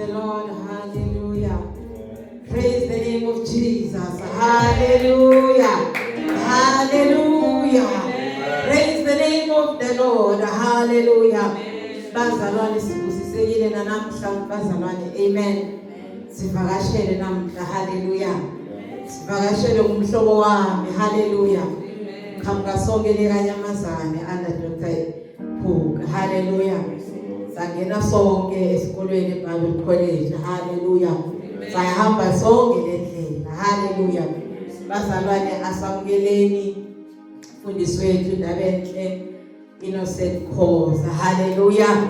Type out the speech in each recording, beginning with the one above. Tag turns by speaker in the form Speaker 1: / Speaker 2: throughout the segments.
Speaker 1: the Lord. Hallelujah. Praise the name of Jesus. Hallelujah. Hallelujah. Praise the name of the Lord. Hallelujah. Bazalwane sibusisekile namhla bazalwane. Amen. Sivakashele namhla. Hallelujah. Sivakashele umhlobo wami. Hallelujah. Khamba sonke lekanyamazane under Dr. Phuk. Hallelujah. Sangena sonke esikolweni eBible College. Hallelujah. Sayahamba sonke lendlela. Hallelujah. Bazalwane asamukeleni mfundisi wethu Ndabenhle Innocent Khoza. Hallelujah.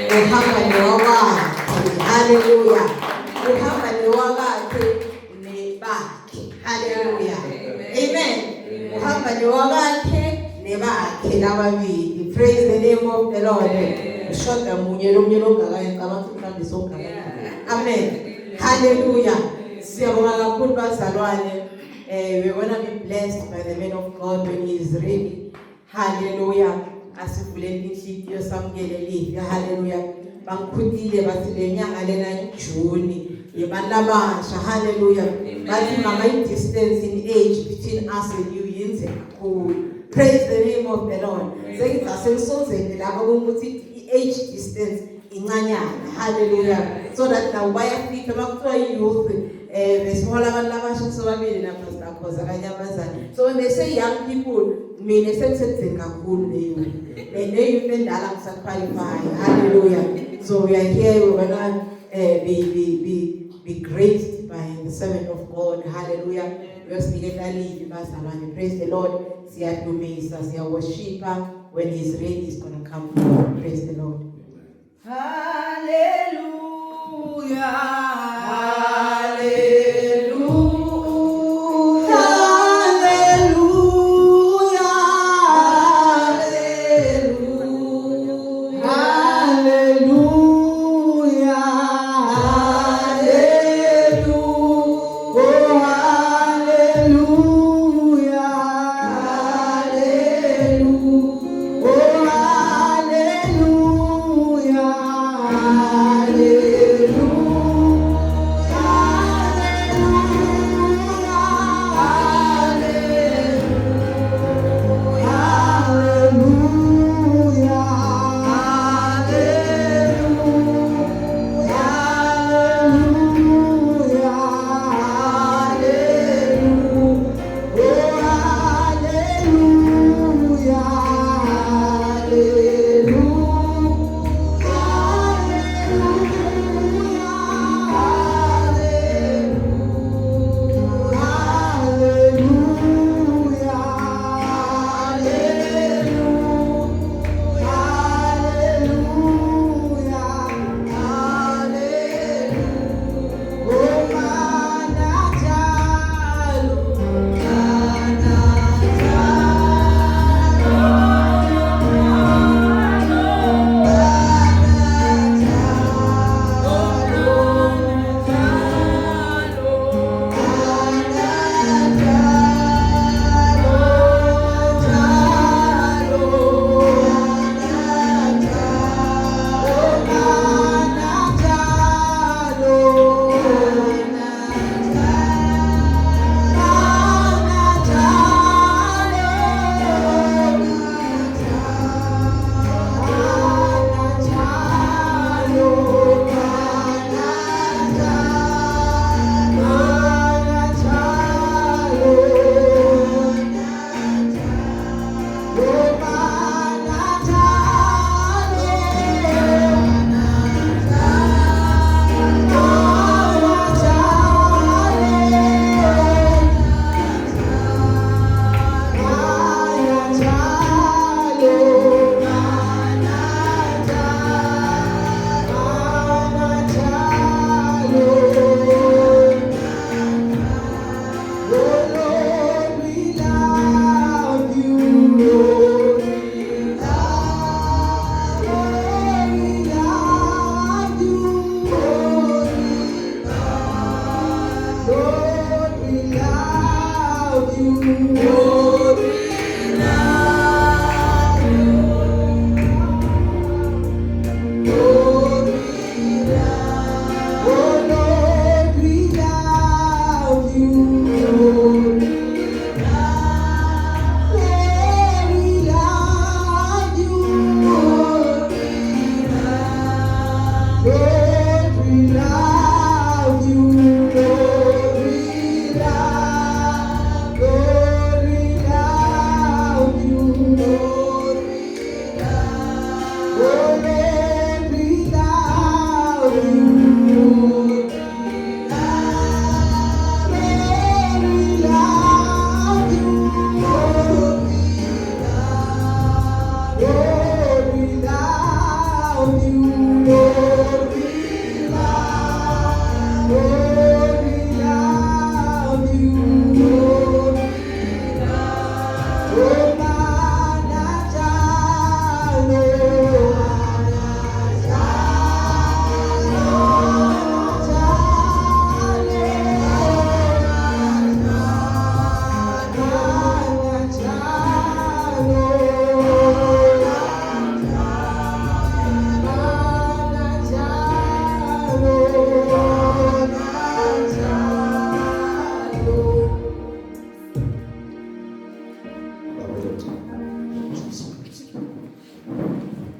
Speaker 1: Uhamba newakhe. Hallelujah. Uhamba newakhe nebakhe. Hallelujah. Amen. Uhamba newakhe nebakhe lababili. Praise the name of the Lord. Ushoda munye lomnye longakayenqaba mhlawumbe songaka. Amen. Hallelujah. Siyabonga kakhulu bazalwane. We're going to be blessed by the man of God when he is ready. Hallelujah. Asivuleni inhliziyo samukele live. Hallelujah. Bangikhutile bathi lenyanga lena iJuni yabantu abasha. Hallelujah. Bathi mama distance in age between us and you yenze kakhulu. Praise the name of the Lord. Sengisazeni lapha ukuthi age distance incanyana. Hallelujah. So that now bayafika bakuthiwa youth besimola abantu abasha sobabili na Pastor Khoza kanyamazane. So when they say young people, mina sengisenzeni kakhulu le youth. Le youth endala ngisaqualify. Hallelujah. So we are here, we're gonna be graced by the servant of God. Hallelujah. Praise the Lord. Siyadumisa, siyaworshipa. When he's ready, he's gonna come forward. Praise the Lord.
Speaker 2: Hallelujah.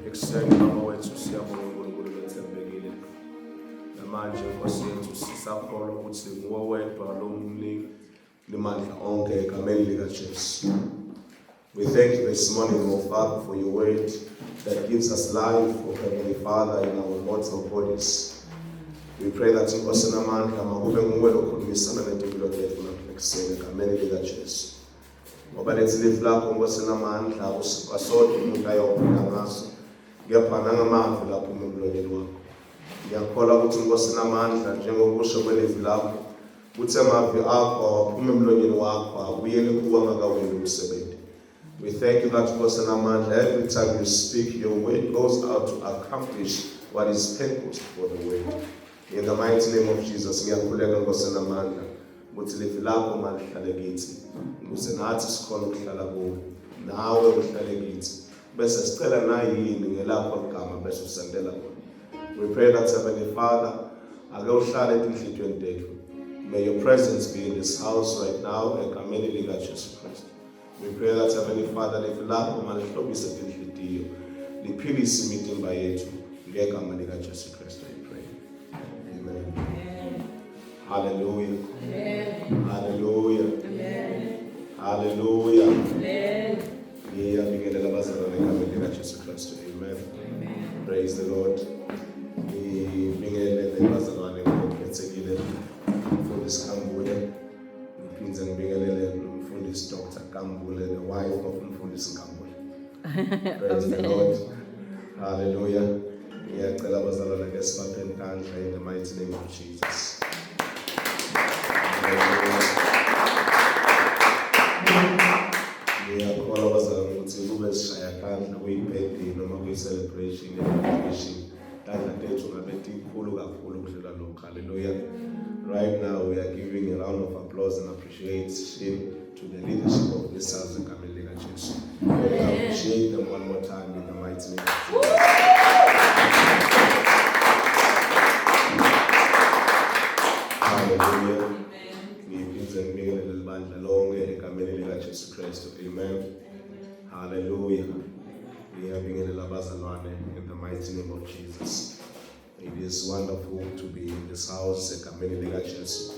Speaker 3: Ekuseni mama wethu siyabonga uNkulunkulu bethembekile. Namanje Nkosi yethu sisakholwa ukuthi nguwe wedwa lo mniki limandla onke egameni likaJesu. We thank you this morning, O Father, for your word that gives us life, O Heavenly Father, in our mortal bodies. We pray that Nkosi namandla makube nguwe lokhulumisana nempilo yethu nakusekuseni egameni likaJesu. Ngoba lelifu lakho Nkosi namandla usikwasodwa umuntu ayophila ngaso. Ngiyaphana ngamandla lapho emlonyeni wakho. Ngiyakholwa ukuthi Nkosi namandla njengokusho kwelifu lakho uthe amazwi akho aphuma emlonyeni wakho abuyele kuwe angakaweli umsebenzi. We thank you that Nkosi namandla every time you speak your word goes out to accomplish what is purposed for the word. In the mighty name of Jesus, ngiyakhuleka Nkosi namandla ukuthi lifu lakho malihlale kithi. Ukuze nathi sikhona ukuhlala kuwe. Nawe uhlale kithi. Bese sicela nayini ngelapho igama bese usendela khona. We pray that Heavenly Father, ake uhlale ezinhlizweni zethu. May your presence be in this house right now egameni likaJesu Kristu. We pray that Heavenly Father, lifu lakho malihlobise ezinhliziyo. Liphilise imizimba yethu ngegama likaJesu Kristu. We pray. Amen. Hallelujah.
Speaker 2: Amen.
Speaker 3: Hallelujah.
Speaker 2: Amen.
Speaker 3: Hallelujah.
Speaker 2: Amen.
Speaker 3: Ngiyabingelela abazalwane egameni likaJesu Kristu. Amen.
Speaker 2: Amen.
Speaker 3: Praise the Lord. Ngibingelele abazalwane ngokukhethekile umfundisi Kambule. Ngiphinde ngibingelele umfundisi Dr. Kambule, the wife of umfundisi Kambule. Praise the Lord. Hallelujah. Ngiyacela abazalwane ke sibaphe intandla in the mighty name of Jesus. Ngiyakholwa abazalwane ukuthi kube sishaya phandle kuyibirthday noma kuyi-celebration graduation. Tandla tethu ngabe tikhulu kakhulu ukudlula lokho. Hallelujah. Right now we are giving a round of applause and appreciation to the leadership of this house in egameni likaJesu. We appreciate them one more time in the mighty name of Jesus. Hallelujah. Ngiphinze ngibingelele libandla lonke egameni likaJesu Kristu. Amen. Hallelujah. Ngiyabingelela abazalwane in the mighty name of Jesus. It is wonderful to be in this house egameni likaJesu.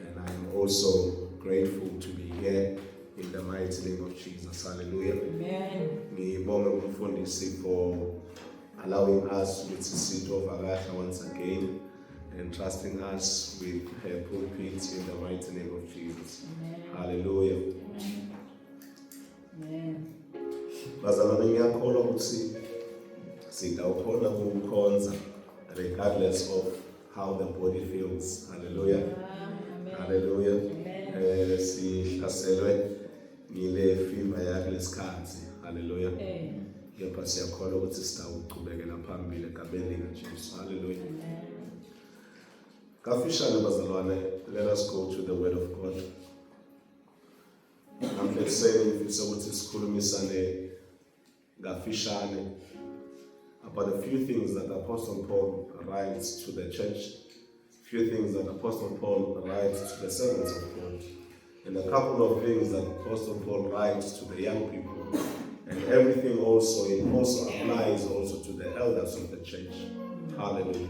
Speaker 3: And I am also grateful to be here in the mighty name of Jesus. Hallelujah.
Speaker 2: Amen.
Speaker 3: Ngibonge umfundisi for allowing us to sit over Gasha once again and trusting us with her pulpit in the mighty name of Jesus.
Speaker 2: Amen.
Speaker 3: Hallelujah.
Speaker 2: Amen.
Speaker 3: Bazalwane ngiyakholwa ukuthi sidawukhona ukukhonza regardless of how the body feels. Hallelujah.
Speaker 2: Amen.
Speaker 3: Hallelujah.
Speaker 2: Amen.
Speaker 3: Sihlaselwe ngile fever yakulesikhathi. Hallelujah.
Speaker 2: Amen.
Speaker 3: Yepha siyakholwa ukuthi sitawuqhubekela phambili egameni likaJesu. Hallelujah. Kafishane bazalwane, let us go to the word of God. Let's say if it's ukuthi sikhulumisane ngafishane about a few things that Apostle Paul writes to the church, few things that Apostle Paul writes to the servants of God, and a couple of things that Apostle Paul writes to the young people, and everything also, it also applies also to the elders of the church. Hallelujah.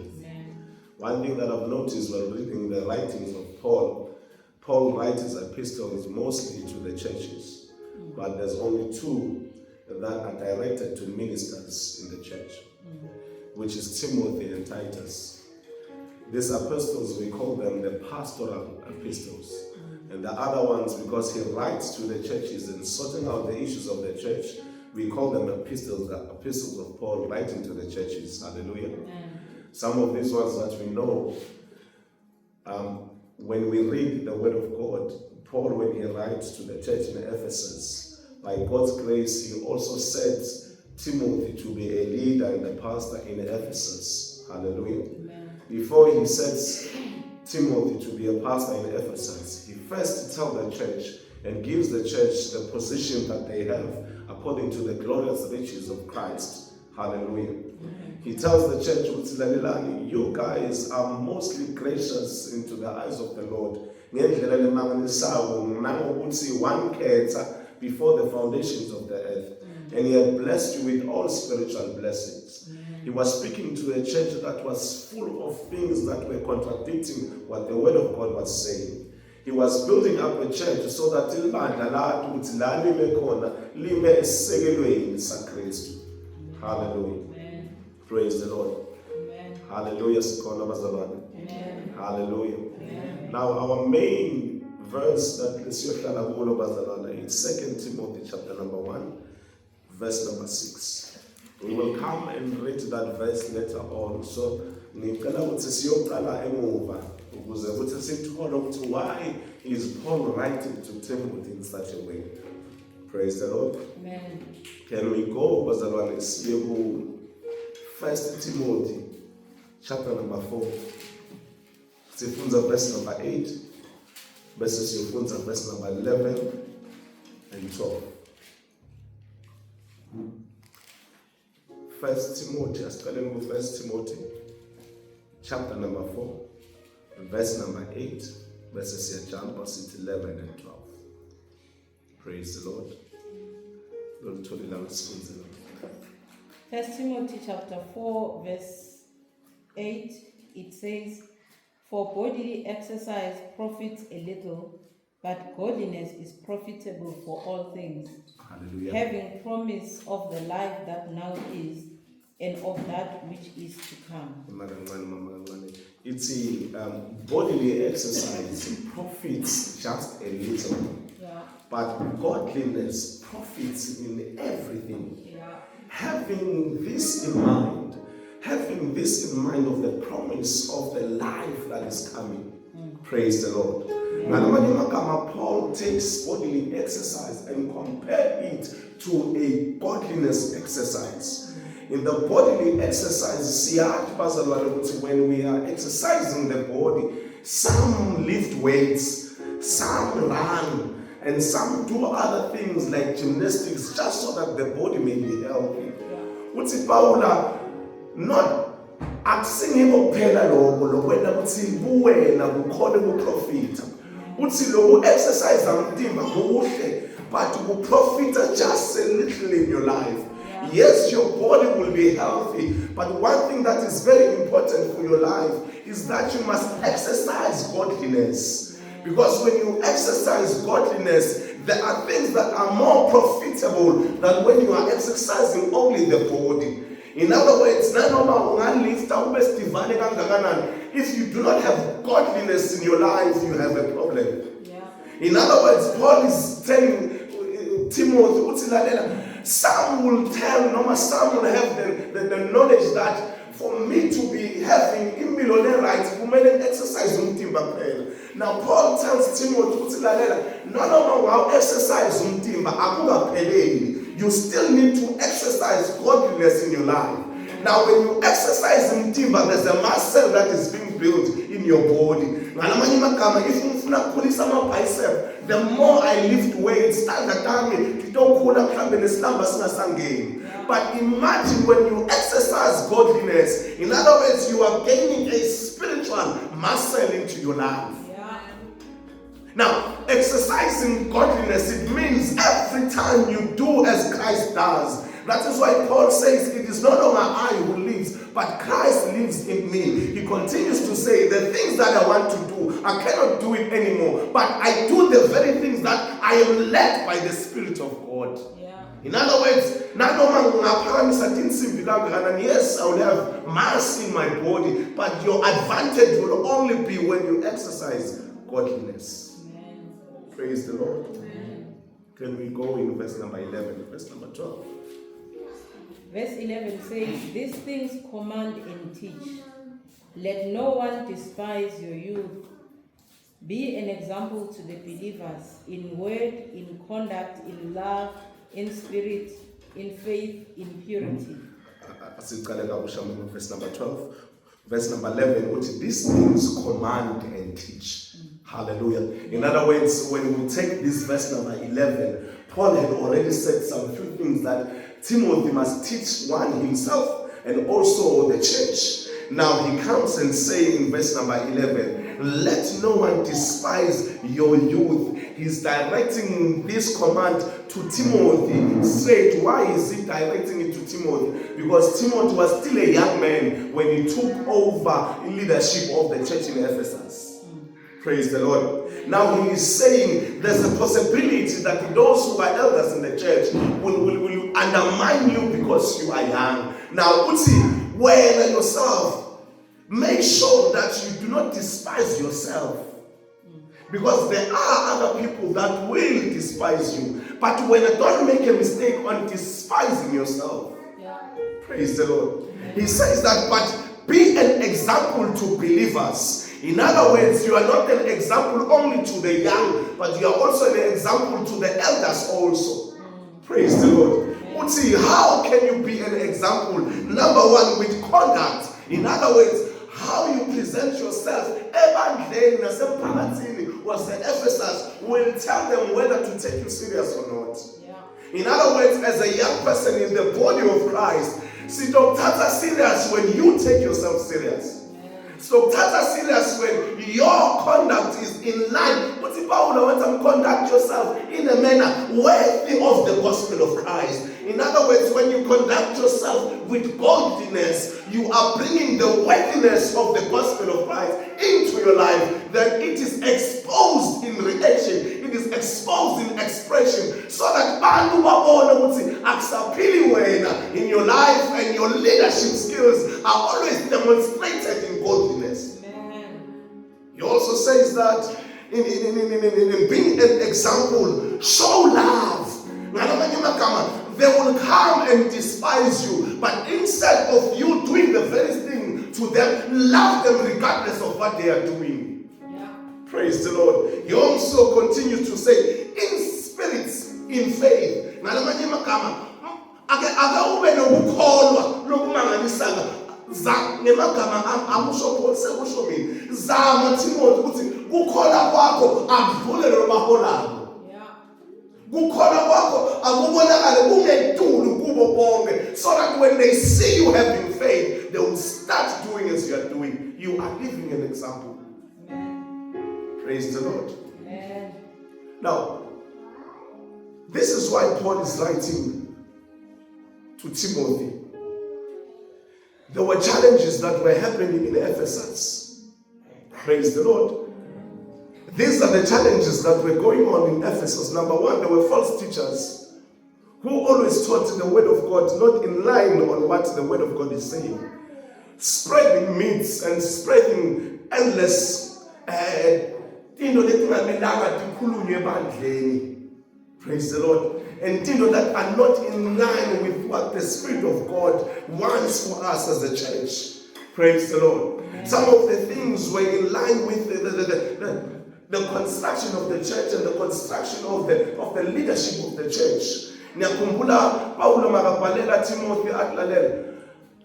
Speaker 3: One thing that I've noticed while reading the writings of Paul writes his epistles mostly to the churches, but there's only two that are directed to ministers in the church, which is Timothy and Titus. These epistles, we call them the pastoral epistles. And the other ones, because he writes to the churches and sorting out the issues of the church, we call them epistles, the epistles of Paul writing to the churches. Hallelujah. Some of these ones that we know, when we read the word of God, Paul, when he writes to the church in Ephesus, by God's grace, he also sets Timothy to be a leader and a pastor in Ephesus. Hallelujah. Amen. Before he sets Timothy to be a pastor in Ephesus, he first tells the church and gives the church the position that they have according to the glorious riches of Christ. Hallelujah. Amen. He tells the church, you guys are mostly gracious into the eyes of the Lord. Before the foundations of the earth. And he had blessed you with all spiritual blessings. He was speaking to a church that was full of things that were contradicting what the word of God was saying. He was building up a church so that hallelujah. Amen. Praise the Lord. Amen. Hallelujah. Amen. Hallelujah. Amen. Now our main verse that is 2 Timothy chapter number 1, verse number 6. We will come and read that verse later on. So why is Paul writing to Timothy in such a way? Praise the Lord. Amen. Can we go, 1 Timothy chapter number 4. Verse number 8. Verse number 11 and 12. 1 Timothy, starting with 1 Timothy chapter number 4, verse number 8, verses 11 and 12. Praise the Lord.
Speaker 2: 1 Timothy chapter 4, verse 8, it says, "For bodily exercise profits a little, but godliness is profitable for all things, hallelujah, having promise of the life that now is, and of that which is to come."
Speaker 3: It's bodily exercise profits just a little, but godliness profits in everything. Having this in mind of the promise of the life that is coming. Praise the Lord. Paul takes bodily exercise and compare it to a godliness exercise. In the bodily exercise, when we are exercising the body, some lift weights, some run, and some do other things like gymnastics just so that the body may be healthy. Not akusinge kuphela lokho wena kuthi buwena bukhona ukuprofita. Uthi lo exercise umtimba kuhle, but ukuprofita just a little in your life. Yes, your body will be healthy, but one thing that is very important for your life is that you must exercise godliness. Because when you exercise godliness, there are things that are more profitable than when you are exercising only the body. In other words, if you do not have godliness in your life, you have a problem. In other words, Paul is telling Timothy, some will tell, some will have the knowledge that for me to be having immillionaire rights, exercise. Now Paul tells Timothy, no, exercise. You still need to exercise godliness in your life. Now when you exercise there's a muscle that is being built in your body. If you police my bicep, the more I lift weights, but imagine when you exercise godliness, in other words, you are gaining a spiritual muscle into your life. Now, exercising godliness, it means every time you do as Christ does. That is why Paul says it is no longer I who lives, but Christ lives things in me. He continues to say, the things that I want to do, I cannot do it anymore. But I do the very things that I am led by the Spirit of God.
Speaker 2: Yeah.
Speaker 3: In other words, yes, I will have mass in my body, but your advantage will only be when you exercise godliness.
Speaker 2: Amen.
Speaker 3: Praise the Lord.
Speaker 2: Amen.
Speaker 3: Can we go in verse number 11, verse number 12?
Speaker 2: Verse 11 says, "These things command and teach. Let no one despise your youth. Be an example to the believers in word, in conduct, in love, in spirit, in faith, in purity."
Speaker 3: Verse number 12. Verse number 11, which these things command and teach. Hallelujah. In other words, when we take this verse number 11, Paul had already said some few things that Timothy must teach, one, himself and also the church. Now he comes and say in verse number 11, let no one despise your youth. He's directing this command to Timothy straight. Why is he directing it to Timothy? Because Timothy was still a young man when he took over leadership of the church in Ephesus. Praise the Lord. Now he is saying there's a possibility that those who are elders in the church will undermine you because you are young. Now, Uti, when yourself, make sure that you do not despise yourself. Because there are other people that will despise you. But when don't make a mistake on despising yourself.
Speaker 2: Yeah.
Speaker 3: Praise the Lord. He says that, but be an example to believers. In other words, you are not an example only to the young, but you are also an example to the elders also. Praise the Lord. Uti, how can you be an example? Number one, with conduct. In other words, how you present yourself. Even was the Ephesus will tell them whether to take you serious or not. Yeah. In other words, as a young person in the body of Christ, see, don't take serious when you take yourself serious. So take serious when your conduct is in line. But if I want to conduct yourself in a manner worthy of the gospel of Christ. In other words, when you conduct yourself with godliness, you are bringing the worthiness of the gospel of Christ into your life. Then it is exposed in reaction. It is exposed in expression. So that in your life and your leadership skills are always demonstrated in godliness. Amen. He also says that in being an example, show love. They will come and despise you, but instead of you doing the very thing to them, love them regardless of what they are doing. Yeah. Praise the Lord. He also continues to say, in spirits, in faith. Zama Timothy ukuthi kukhola kwakho akuvule lo maholabo. Kukhola kwakho akubonakale kungetulu kubo bonke, so that when they see you having faith, they will start doing as you are doing. You are living an example. Amen. Praise the Lord. Amen. Now, this is why Paul is writing to Timothy. There were challenges that were happening in Ephesus. Praise the Lord. These are the challenges that were going on in Ephesus. Number one, there were false teachers who always taught the word of God not in line on what the word of God is saying. Spreading myths and spreading endless praise the Lord. And things that are not in line with what the Spirit of God wants for us as a church. Praise the Lord. Amen. Some of the things were in line with the construction of the church and the construction of the leadership of the church. Nyakumbula Paulo makabalela Timothy atlalela.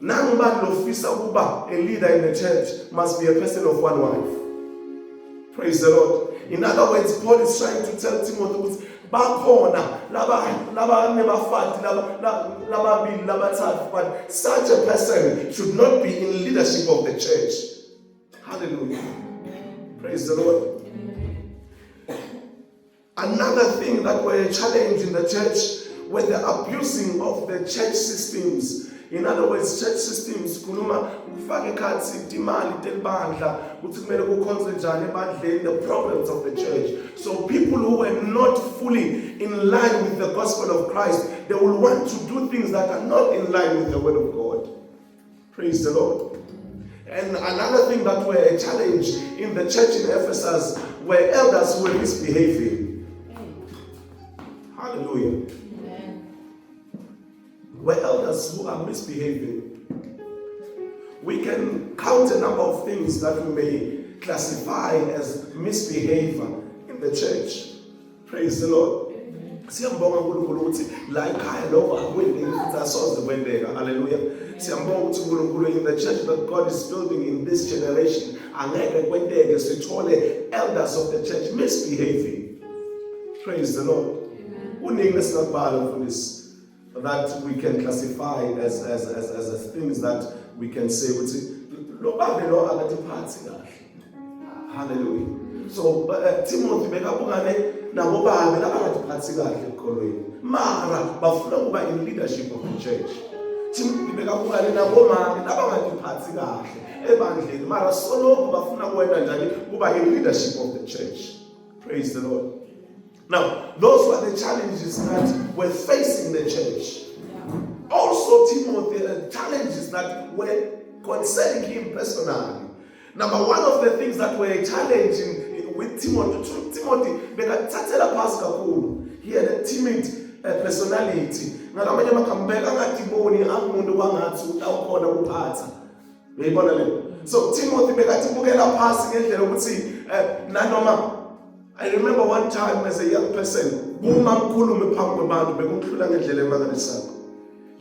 Speaker 3: Nangba lofisa kuba a leader in the church must be a person of one wife. Praise the Lord. In other words, Paul is trying to tell Timothy, but such a person should not be in leadership of the church. Hallelujah. Praise the Lord. Another thing that were a challenge in the church were the abusing of the church systems. In other words, church systems sikhuluma ukufaka ekhathi imali telibandla ukuthi kumele kukhonzwe njani ebandleni, the problems of the church. So people who were not fully in line with the gospel of Christ, they will want to do things that are not in line with the word of God. Praise the Lord. And another thing that were a challenge in the church in Ephesus were elders who were misbehaving. Hallelujah. Were elders who are misbehaving. We can count a number of things that we may classify as misbehavior in the church. Praise the Lord. Siyambonga uNkulunkulu ukuthi la ekhaya lokho akwendeki futhi asoze kwendeka. Hallelujah. Siyambonga ukuthi uNkulunkulu in the church that God is building in this generation angeke kwendeke sithole elders of the church misbehaving. Praise the Lord. Uningi esingakubala for this that we can classify as things that we can say ukuthi lo babe lo akatiphathi kahle. Hallelujah. So Timothy bekabukane nabo babe labakatiphathi kahle ekolweni mara bafuna ukuba in leadership of the church. Timothy bekabukane nabo mama labakatiphathi kahle ebandleni mara soloko bafuna kwenda njani kuba in leadership of the church. Praise the Lord. Now, those were the challenges that were facing the church. Also, Timothy, the challenges that were concerning him personally. Number one of the things that were challenging with Timothy, he had a timid personality. So Timothy, I remember one time as a young person, you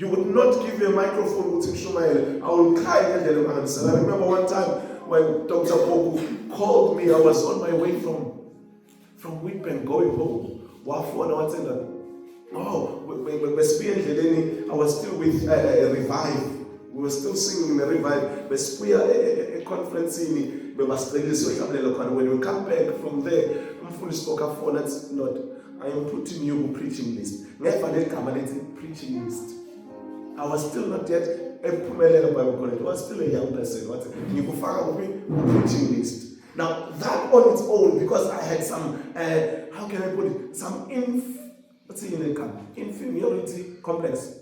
Speaker 3: would not give me a microphone with Shumael. I would cry. I remember one time when Dr. Poku called me, I was on my way from Whitpen going home. I was still with a Revive. We were still singing in the Revive. We were a conference in when we come back from there, I'm fully spoken for. That's not. I am putting you on preaching list. Never let come and preaching list. I was still not yet a Bible college. I was still a young person. You could find me preaching list. Now that on its own, because I had some how can I put it? Some inferiority complex.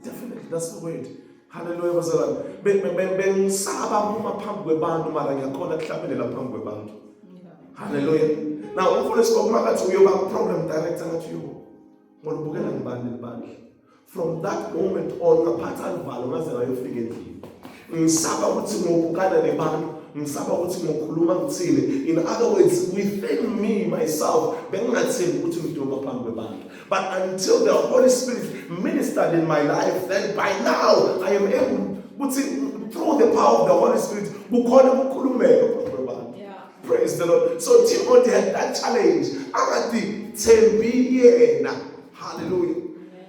Speaker 3: Definitely, that's the word. Hallelujah. Hallelujah. Now, problem director at you. From that moment on, in other words, within me, myself, but until the Holy Spirit ministered in my life, then by now I am able, through the power of the Holy Spirit, praise the Lord. So Timothy had that challenge. Hallelujah.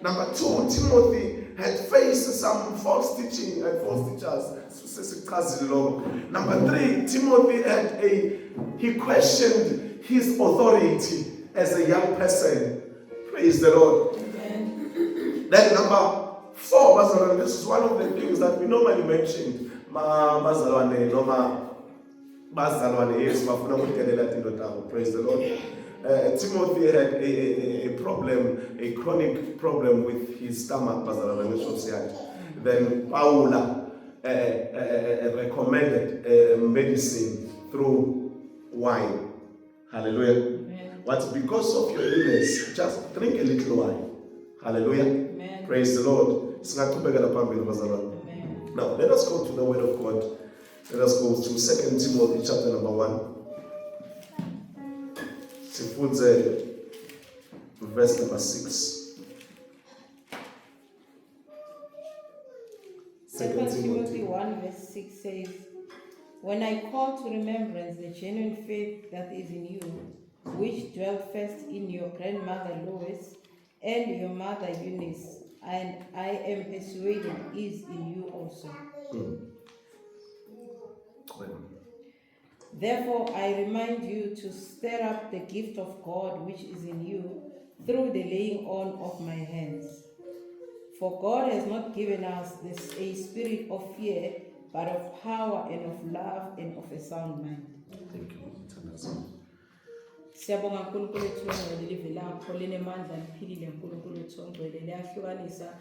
Speaker 3: Number two, Timothy had faced some false teaching and false teachers. Number three, Timothy he questioned his authority as a young person. Praise the Lord. Amen. Then number four, this is one of the things that we normally mentioned. Praise the Lord. Timothy had a problem, a chronic problem with his stomach. Then Paula recommended medicine through wine. Hallelujah. Amen. But because of your illness, just drink a little wine. Hallelujah. Amen. Praise the Lord. Amen. Now, let us go to the word of God. Let us go to 2 Timothy chapter number 1. Verse number 6.
Speaker 2: 2 Timothy 1 verse 6 says, "When I call to remembrance the genuine faith that is in you, which dwelt first in your grandmother Lois and your mother Eunice, and I am persuaded is in you also. Therefore I remind you to stir up the gift of God which is in you through the laying on of my hands." For God has not given us a spirit of fear, but of power and of love and of a sound mind.
Speaker 3: Thank you, Mthandazo.
Speaker 2: Siyabonga uNkulunkulu wethu ongcwele live lakho linemandla liphilile uNkulunkulu wethu ongcwele liyahlukanisa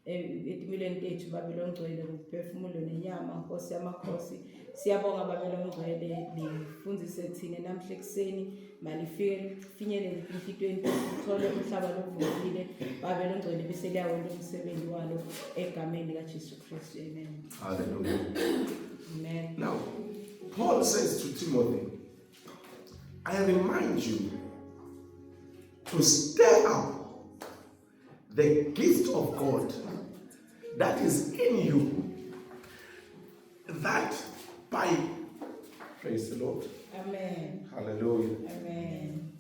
Speaker 2: etimilweni tethu Babeli ongcwele ukuphefumulo nenyama Nkosi yamakhosi. Siyabonga Babeli ongcwele lifundzise thina namhla ekseni malifike finyelele emfitweni sithole umhlaba lovundile Babeli ongcwele bese liyawenza umsebenzi walo egameni likaJesu Kristu. Amen.
Speaker 3: Hallelujah.
Speaker 2: Amen.
Speaker 3: Now, Paul says to Timothy, I remind you to stir up the gift of God that is in you, that by, praise the Lord.
Speaker 2: Amen.
Speaker 3: Hallelujah.
Speaker 2: Amen.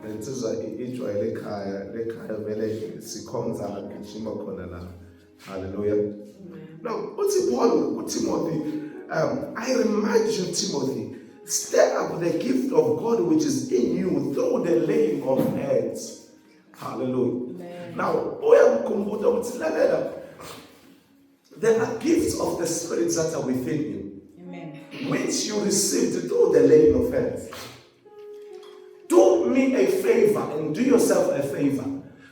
Speaker 3: Lensizwa ijwayele ekhaya vele sikhonza ngishima khona la. Hallelujah. Now, uthi Paul uTimothy, I remind you, Timothy, stir up the gift of God which is in you through the laying of hands. Hallelujah.
Speaker 2: Amen.
Speaker 3: Now, uyamkhumbuza ukuthi lalela, there are gifts of the Spirit that are within you,
Speaker 2: Amen.
Speaker 3: which you received through the laying of hands. Do me a favor and do yourself a favor.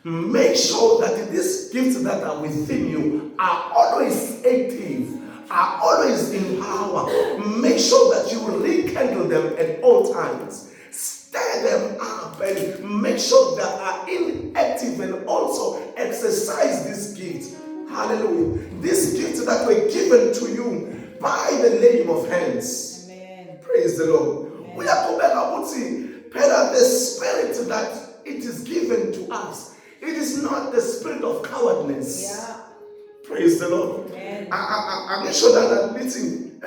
Speaker 3: Make sure that these gifts that are within you are always active, are always in power. Make sure that you rekindle them at all times. Stir them up and make sure they are inactive and also exercise these gifts. Hallelujah. These gifts that were given to you by the laying of hands.
Speaker 2: Amen.
Speaker 3: Praise the Lord. We are going to the spirit that it is given to us. It is not the spirit of cowardness.
Speaker 2: Yeah.
Speaker 3: Praise the Lord.
Speaker 2: Amen.
Speaker 3: I'm sure that listen,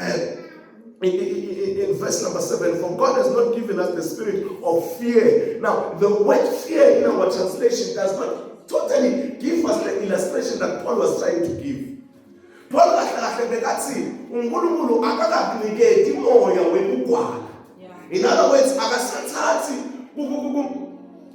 Speaker 3: in verse number 7, for God has not given us the spirit of fear. Now, the word fear in our translation does not totally give us the illustration that Paul was trying to give. Paul in other words,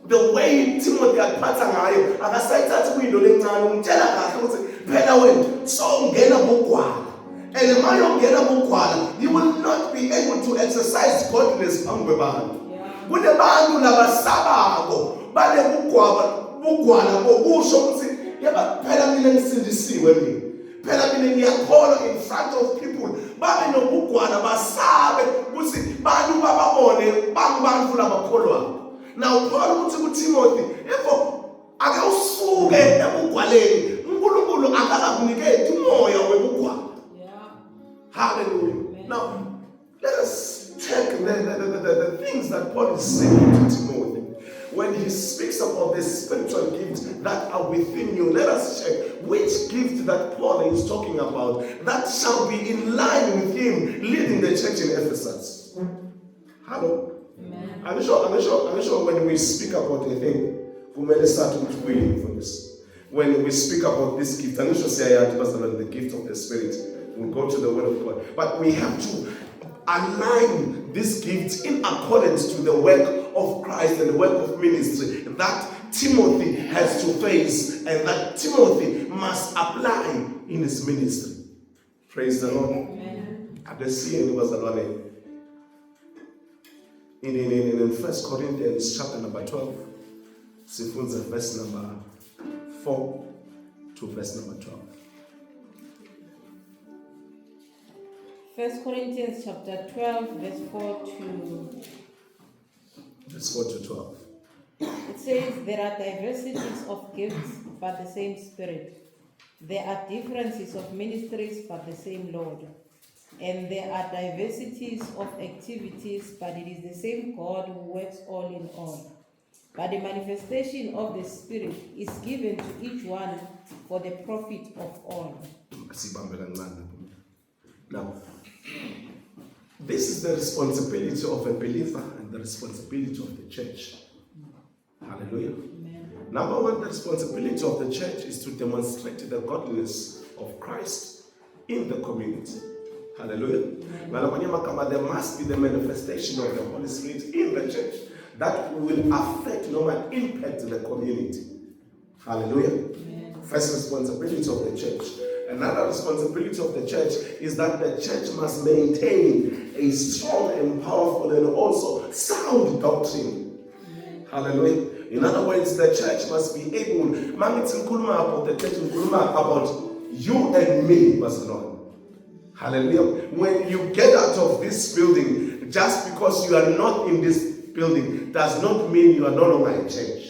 Speaker 3: the way Timothy atiphatha ngayo akasayithathi kuyinto lencane umtshela kahle ukuthi phela wena sowungena bugwala, and ma yongena bugwala you will not be able to exercise godliness phambi kwabantu. Kunebantu labasabako bale bugwala bokusho ukuthi yeba phela mina ngisindisiwe mina, phela mina ngiyakholwa in front of people, babe nobugwala basabe ukuthi bantu bababone bantu labakholwayo. Now Paul uthi kuTimothy, efo ake usuke ebugwaleni, uNkulunkulu akakakunikezi umoya webugwala. Hallelujah. Now let us check the things that Paul is saying to Timothy. When he speaks about the spiritual gifts that are within you, let us check which gift that Paul is talking about that shall be in line with him leading the church in Ephesus. Hello? I'm sure when we speak about a thing, we start with willing for this. When we speak about this gift, I'm sure say the gift of the Spirit. We'll go to the Word of God. But we have to align this gift in accordance to the work of Christ and the work of ministry that Timothy has to face and that Timothy must apply in his ministry. Praise the Lord. Amen. In 1 Corinthians chapter number 12, sifunza verse number 4 to verse number 12.
Speaker 2: 1 Corinthians chapter 12, verse 4 to...
Speaker 3: Verse 4 to 12.
Speaker 2: It says, there are diversities of gifts, but the same Spirit. There are differences of ministries, but the same Lord. And there are diversities of activities, but it is the same God who works all in all. But the manifestation of the Spirit is given to each one for the profit of all.
Speaker 3: Now, this is the responsibility of a believer and the responsibility of the church. Hallelujah. Amen. Number one, the responsibility of the church is to demonstrate the godliness of Christ in the community. Hallelujah. Amen. There must be the manifestation of the Holy Spirit in the church that will affect, impact the community. Hallelujah. First responsibility of the church. Another responsibility of the church is that the church must maintain a strong and powerful and also sound doctrine. Hallelujah. In other words, the church must be able, about the church, about you and me, Barcelona. Hallelujah. When you get out of this building, just because you are not in this building does not mean you are no longer a church.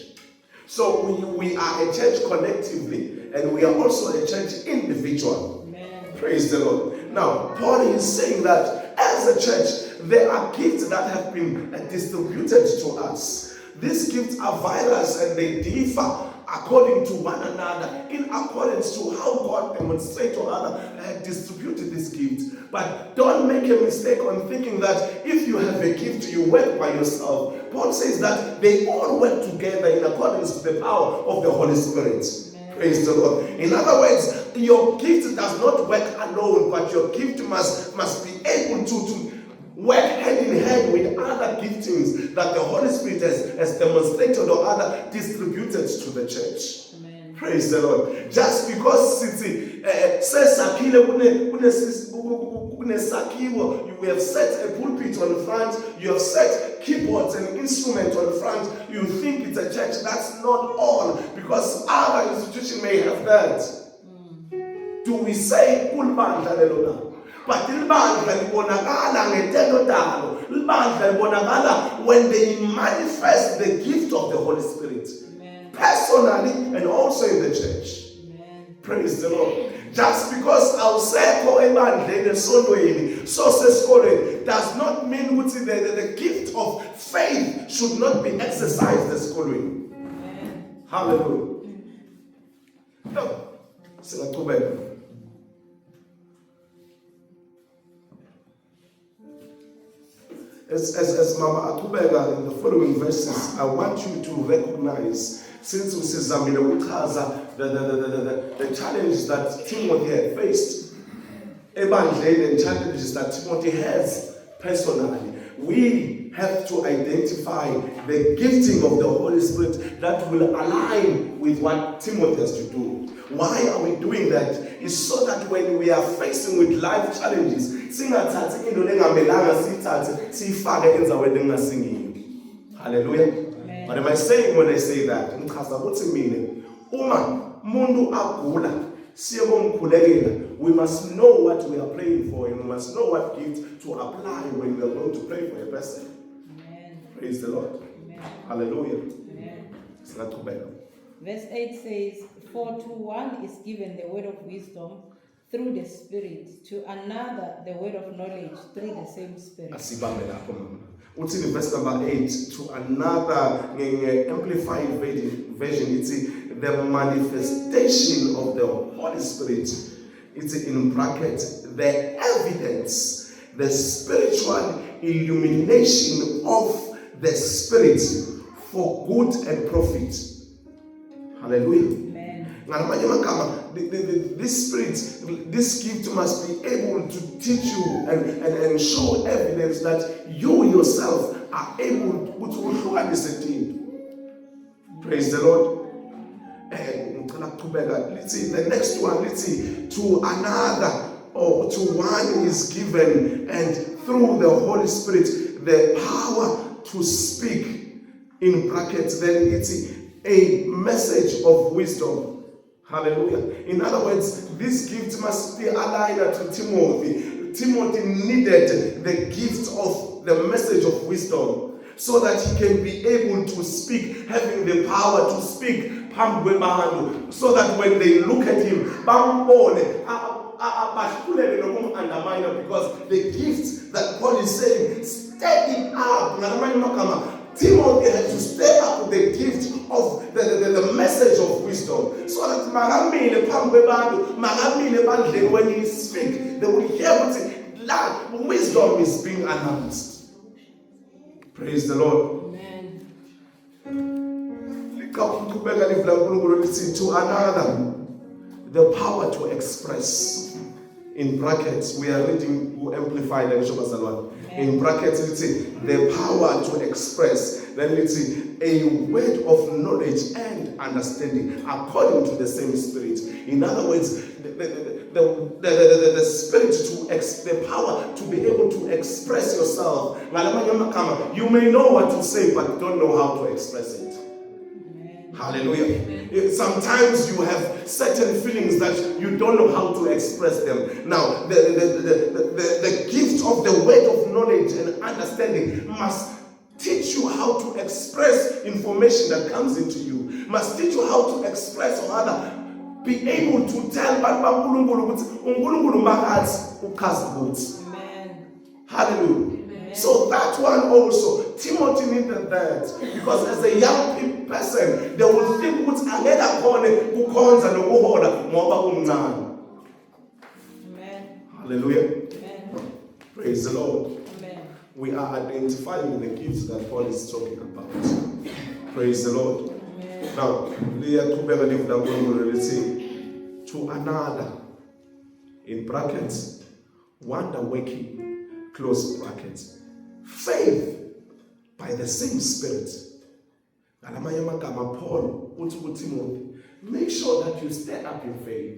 Speaker 3: So we are a church collectively, and we are also a church individual.
Speaker 2: Amen.
Speaker 3: Praise the Lord. Now, Paul is saying that as a church, there are gifts that have been distributed to us. These gifts are various and they differ according to one another, in accordance to how God demonstrated to others, distributed this gift. But don't make a mistake on thinking that if you have a gift, you work by yourself. Paul says that they all work together in accordance to the power of the Holy Spirit. Amen. Praise the Lord. In other words, your gift does not work alone, but your gift must be able to work hand in hand with other giftings that the Holy Spirit has demonstrated or other distributed to the church.
Speaker 2: Amen.
Speaker 3: Praise the Lord. Just because you have set a pulpit on front, you have set keyboards and instruments on front, you think it's a church. That's not all, because other institutions may have that. Do we say kulbandla lelo? But libandla libonakala ngetendo dalo. Libandla libonakala when they manifest the gift of the Holy Spirit. Amen. Personally and also in the church. Amen. Praise the Lord. Just because awusekho ebandleni esondweni sosesikolweni does not mean ukuthi the gift of faith should not be exercised esikolweni. Hallelujah. No. Singaqhubeka. As Mama Atubega in the following verses, I want you to recognize, since we see the challenges that Timothy had faced, and challenges that Timothy has personally, we have to identify the gifting of the Holy Spirit that will align with what Timothy has to do. Why are we doing that? It's so that when we are facing with life challenges, hallelujah. Amen. What am I saying when I say that? We must know what we are praying for, and we must know what gift to apply when we are going to pray for a person. Amen. Praise the Lord. Amen. Hallelujah. Amen.
Speaker 2: Verse 8 says, "For to one is given the word of wisdom through the Spirit, to another the word of knowledge through the same Spirit."
Speaker 3: What's in verse number 8? To another, amplified version, it's the manifestation of the Holy Spirit. It's in brackets, the evidence, the spiritual illumination of the Spirit for good and profit. Hallelujah. Amen. This spirit, this gift must be able to teach you and show evidence that you yourself are able to understand. Praise the Lord. Let's see the next one. Let's see, to another or to one is given, and through the Holy Spirit, the power to speak. In brackets, then it's a message of wisdom. Hallelujah. In other words, this gift must be aligned to Timothy. Timothy needed the gift of the message of wisdom so that he can be able to speak, having the power to speak, so that when they look at him, because the gift that Paul is saying, steady up. Timothy had to stay up with the gift of the message of wisdom, so that when he speaks, they will hear what wisdom is being announced. Praise the Lord. Amen. To another, the power to express. In brackets, we are reading Amplified and in brackets, it's the power to express. then let's see, a word of knowledge and understanding according to the same Spirit. In other words, the Spirit the power to be able to express yourself. You may know what to say, but don't know how to express it. Hallelujah. Sometimes you have certain feelings that you don't know how to express them. Now, the gift of the word of knowledge and understanding must teach you how to express information that comes into you. Must teach you how to express or rather be able to tell
Speaker 2: Amen.
Speaker 3: Hallelujah. So that one also, Timothy needed that, because as a young person, they will think what's another
Speaker 2: Amen.
Speaker 3: Hallelujah.
Speaker 2: Amen.
Speaker 3: Praise the Lord.
Speaker 2: Amen.
Speaker 3: We are identifying the gifts that Paul is talking about. Praise the Lord.
Speaker 2: Amen.
Speaker 3: Now, let's say to another, in brackets, wonder working, close brackets. Faith by the same Spirit. Paul, Timothy, make sure that you stay up in faith.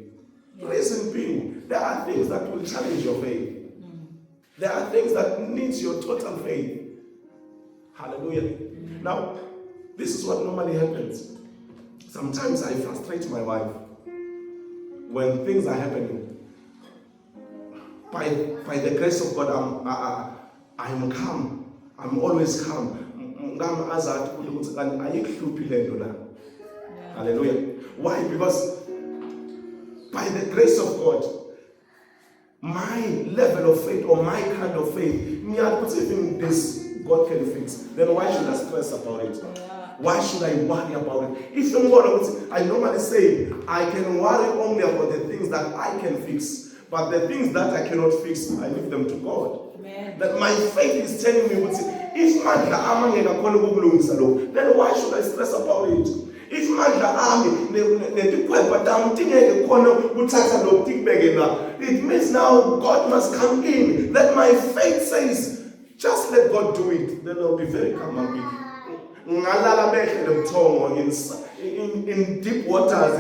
Speaker 3: Reason being, there are things that will challenge your faith. There are things that need your total faith. Hallelujah. Now, this is what normally happens. Sometimes I frustrate my wife when things are happening. By the grace of God, I'm calm. I'm always calm. Hallelujah. Why? Because by the grace of God, my level of faith or my kind of faith, me even this God can fix. Then why should I stress about it? Why should I worry about it? If you want, I normally say I can worry only about the things that I can fix. But the things that I cannot fix, I leave them to God.
Speaker 2: Amen.
Speaker 3: That my faith is telling me, if then why should I stress about it? If it means now God must come in. That my faith says, just let God do it. Then I'll be very calm and in deep waters.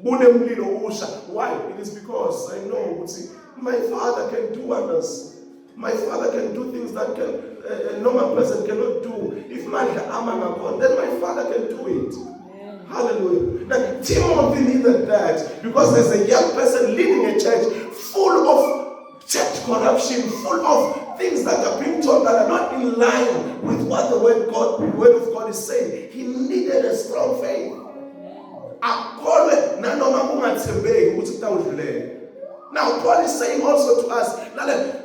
Speaker 3: Why? It is because I know, my Father can do wonders. My Father can do things that a normal person cannot do. If man then my Father can do it. Amen. Hallelujah. Now, Timothy needed that because there's a young person leading a church full of church corruption, full of things that are being taught that are not in line with what the word of God is saying. He needed a strong faith. Now Paul is saying also to us that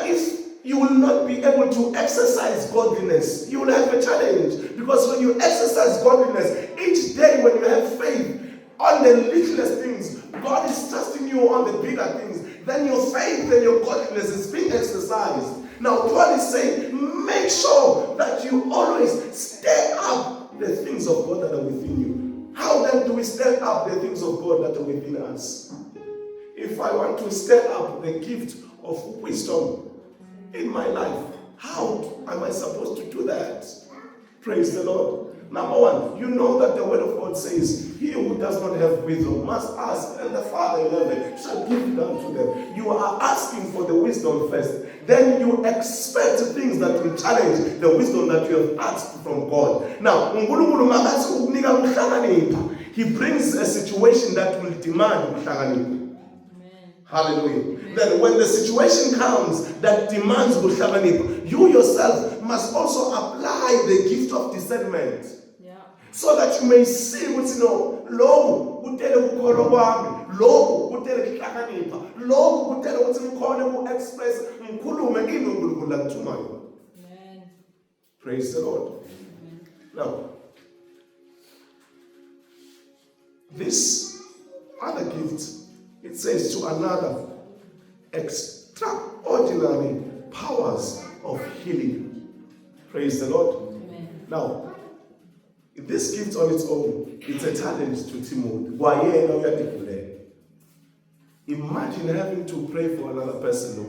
Speaker 3: if you will not be able to exercise godliness, you will have a challenge. Because when you exercise godliness, each day when you have faith on the littlest things, God is trusting you on the bigger things. Then your faith and your godliness is being exercised. Now Paul is saying, make sure that you always stir up the things of God that are within you. How then do we stir up the things of God that are within us? If I want to stir up the gift of wisdom in my life, how am I supposed to do that? Praise the Lord. Number one, you know that the word of God says, he who does not have wisdom must ask, and the Father in heaven shall give it unto them. You are asking for the wisdom first. Then you expect things that will challenge the wisdom that you have asked from God. Now, he brings a situation that will demand. Hallelujah. Amen. Then when the situation comes that demands you yourself must also apply the gift of discernment. Yeah. So that you may see what Amen. Praise the Lord. Amen. Now, this other gift, it says to another, extraordinary powers of healing. Praise the Lord. Amen. Now, this gift on its own, it's a challenge to Timothy. Imagine having to pray for another person.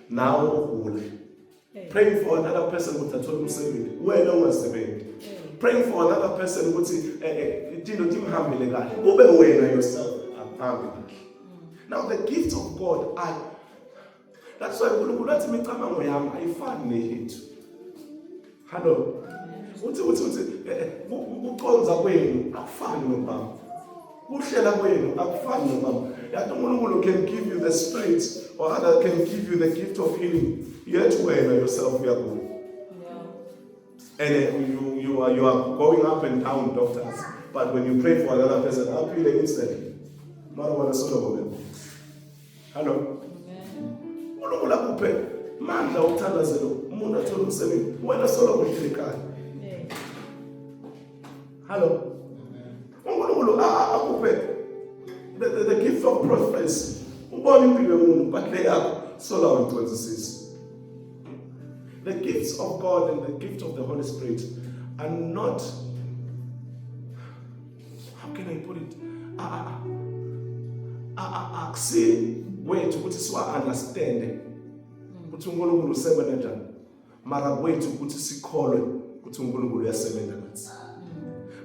Speaker 3: Now, Praying for another person ukuthi athole umsebenzi wena ungasebenzi. Praying for another person ukuthi into timhambele kahle kube wena yourself akuhambi kahle. Now the gift of God that's why uNkulunkulu athi imicabango yami ayifani neyethu. Hello. Uthi ukuconza kwenu akufani nobaba. Ukuhlela kwenu akufani nobaba. Yathi uNkulunkulu can give you the spirit or other can give you the gift of healing. Yet wena yourself you are good. And you are going up and down, doctors. But when you pray for another person, I'll heal instantly. Not one solo. Hello. UNkulunkulu akuphe mandla ukuthandazela umuntu athola umsebenzi wena solo kuhlekana. Hello. UNkulunkulu akuphe the gift of prophecy. Ubona impilo yomuntu but le yakho solo uyithokozisa. The gifts of God and the gift of the Holy Spirit are not, how can I put it? See wait ukuthi siwa understand ukuthi uNkulunkulu usebenza kanjani. Mara wethu ukuthi sikholwe ukuthi uNkulunkulu uyasebenza ngathi.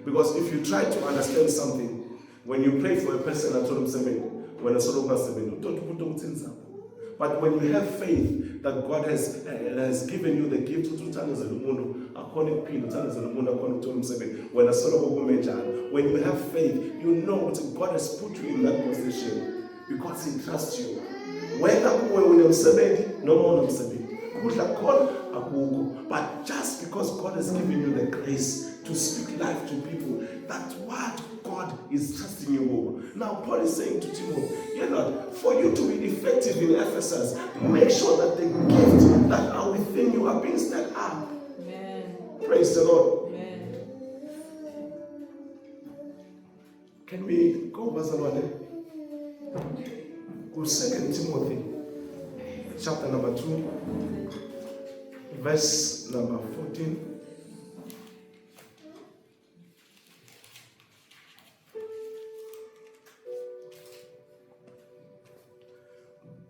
Speaker 3: Because if you try to understand something, when you pray for a person athola umsebenzi, wena solo ungasebenzi uthi ukuthi enzani. But when you have faith that God has given you the gift to uthandazela umuntu akhona ukuphila uthandazela umuntu akhona ukuthola umsebenzi wena solo kume njalo. When you have faith, you know that God has put you in that position because He trusts you. Whether kuwe unemsebenzi noma unomsebenzi kudla khona akukho, but just because God has given you the grace to speak life to people, that's what God is trusting you with. Now Paul is saying to Timothy, for you to be effective in Ephesus, make sure that the gifts that are within you are being stirred up.
Speaker 2: Amen.
Speaker 3: Praise the Lord.
Speaker 2: Amen.
Speaker 3: Can we go Bazalwane? Go 2 Timothy chapter number 2, verse number 14.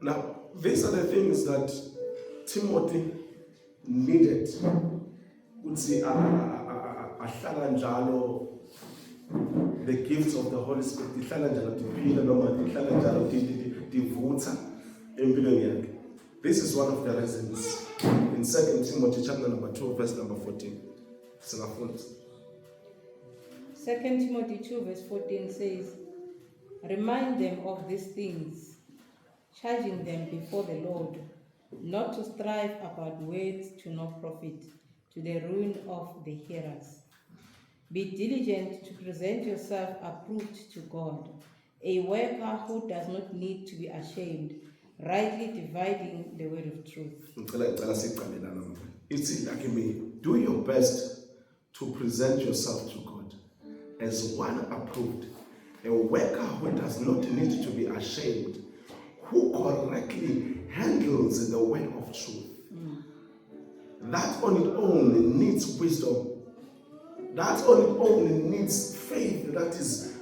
Speaker 3: Now, these are the things that Timothy needed. The gifts of the Holy Spirit. This is one of the reasons. In 2 Timothy chapter number 2, verse number 14.
Speaker 2: 2 Timothy 2 verse 14 says, remind them of these things, charging them before the Lord, not to strive about words to no profit, to the ruin of the hearers. Be diligent to present yourself approved to God, a worker who does not need to be ashamed, rightly dividing the word of truth.
Speaker 3: It's like me. Do your best to present yourself to God as one approved, a worker who does not need to be ashamed, who correctly handles the word of truth. That on its own needs wisdom. That on its own needs faith that is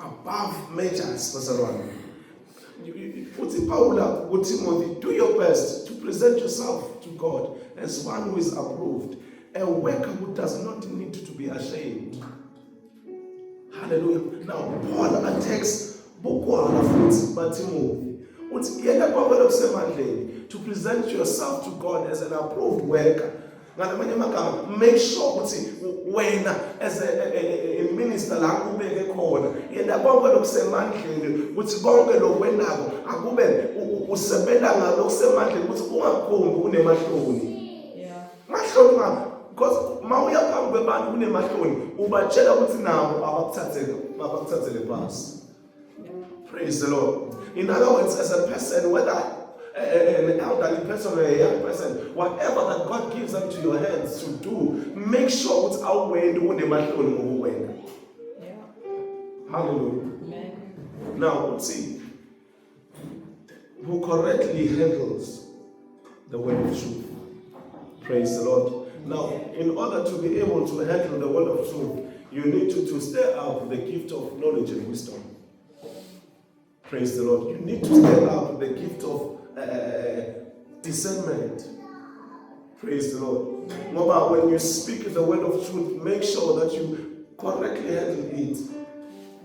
Speaker 3: above measures. Paula, Timothy, do your best to present yourself to God as one who is approved, a worker who does not need to be ashamed. Hallelujah. Now, Paul attacks Timothy. To present yourself to God as an approved worker. Make sure when as a minister akubeke khona yena konke lokusemandleni ukuthi konke lokwendako akube usebenza ngalo kusemandleni ukuthi ungakhombi unemahloni. Mahloni because mawuya phambi kwebantu unemahloni ubatshela ukuthi nabo abakuthathele phansi. Praise the Lord. In other words, as a person, whether an elderly person or a young person, whatever that God gives into your hands to do, make sure it's out where you want to. Hallelujah.
Speaker 2: Amen.
Speaker 3: Now, let's see who correctly handles the word of truth. Praise the Lord. Now, in order to be able to handle the word of truth, you need to stir up the gift of knowledge and wisdom. Praise the Lord. You need to stir up the gift of discernment. Praise the Lord. Ngoba, when you speak the word of truth, make sure that you correctly handle it.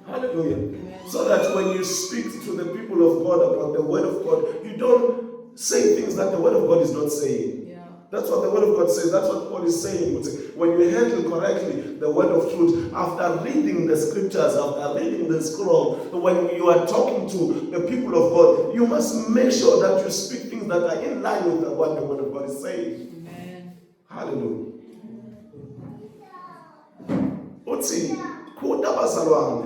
Speaker 3: Hallelujah. So that when you speak to the people of God about the word of God, you don't say things that the word of God is not saying.
Speaker 2: Yeah.
Speaker 3: That's what the word of God says. That's what Paul is saying. When you handle correctly the word of truth, after reading the scriptures, after reading the scroll, when you are talking to the people of God, you must make sure that you speak things that are in line with what the word of God is saying.
Speaker 2: Amen.
Speaker 3: Hallelujah. Uthi kuda bazalwane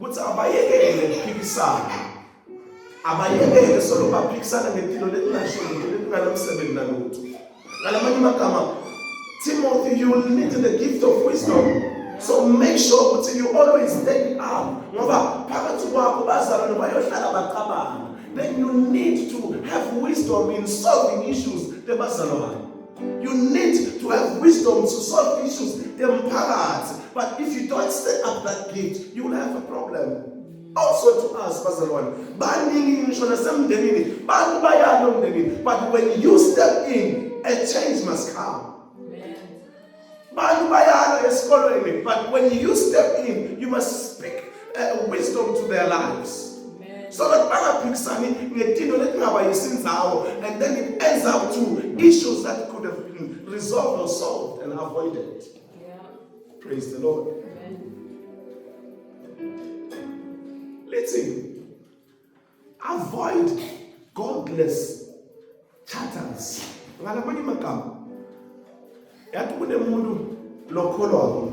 Speaker 3: ukuthi abayekele ukuphikisana. Abayekele solo baphikisana ngempilo letingasho letinganamsebenzi nalutho. Ngalamanye amagama, Timothy, you will need the gift of wisdom. So make sure that you always take it up. Ngoba phakathi kwakho bazalwane bayohlala bacabanga. Then you need to have wisdom in solving issues tebazalwane. You need to have wisdom to solve issues temphakathi. But if you don't set up that gift, you will have a problem. Also to us, bazalwane, baningi ngisho nasemndenini, bantu bayalo emndenini, but when you step in, a change must come. Bantu bayalo esikolweni, but when you step in, you must speak wisdom to their lives. So that bangaphikisani ngetinto letingabayisindzawo, and then it ends up to issues that could have been resolved or solved and avoided.
Speaker 2: Yeah.
Speaker 3: Praise the Lord.
Speaker 2: Amen.
Speaker 3: Listen, avoid godless chatters. Ngalamanye amagama, yathi kunemuntu lokholwayo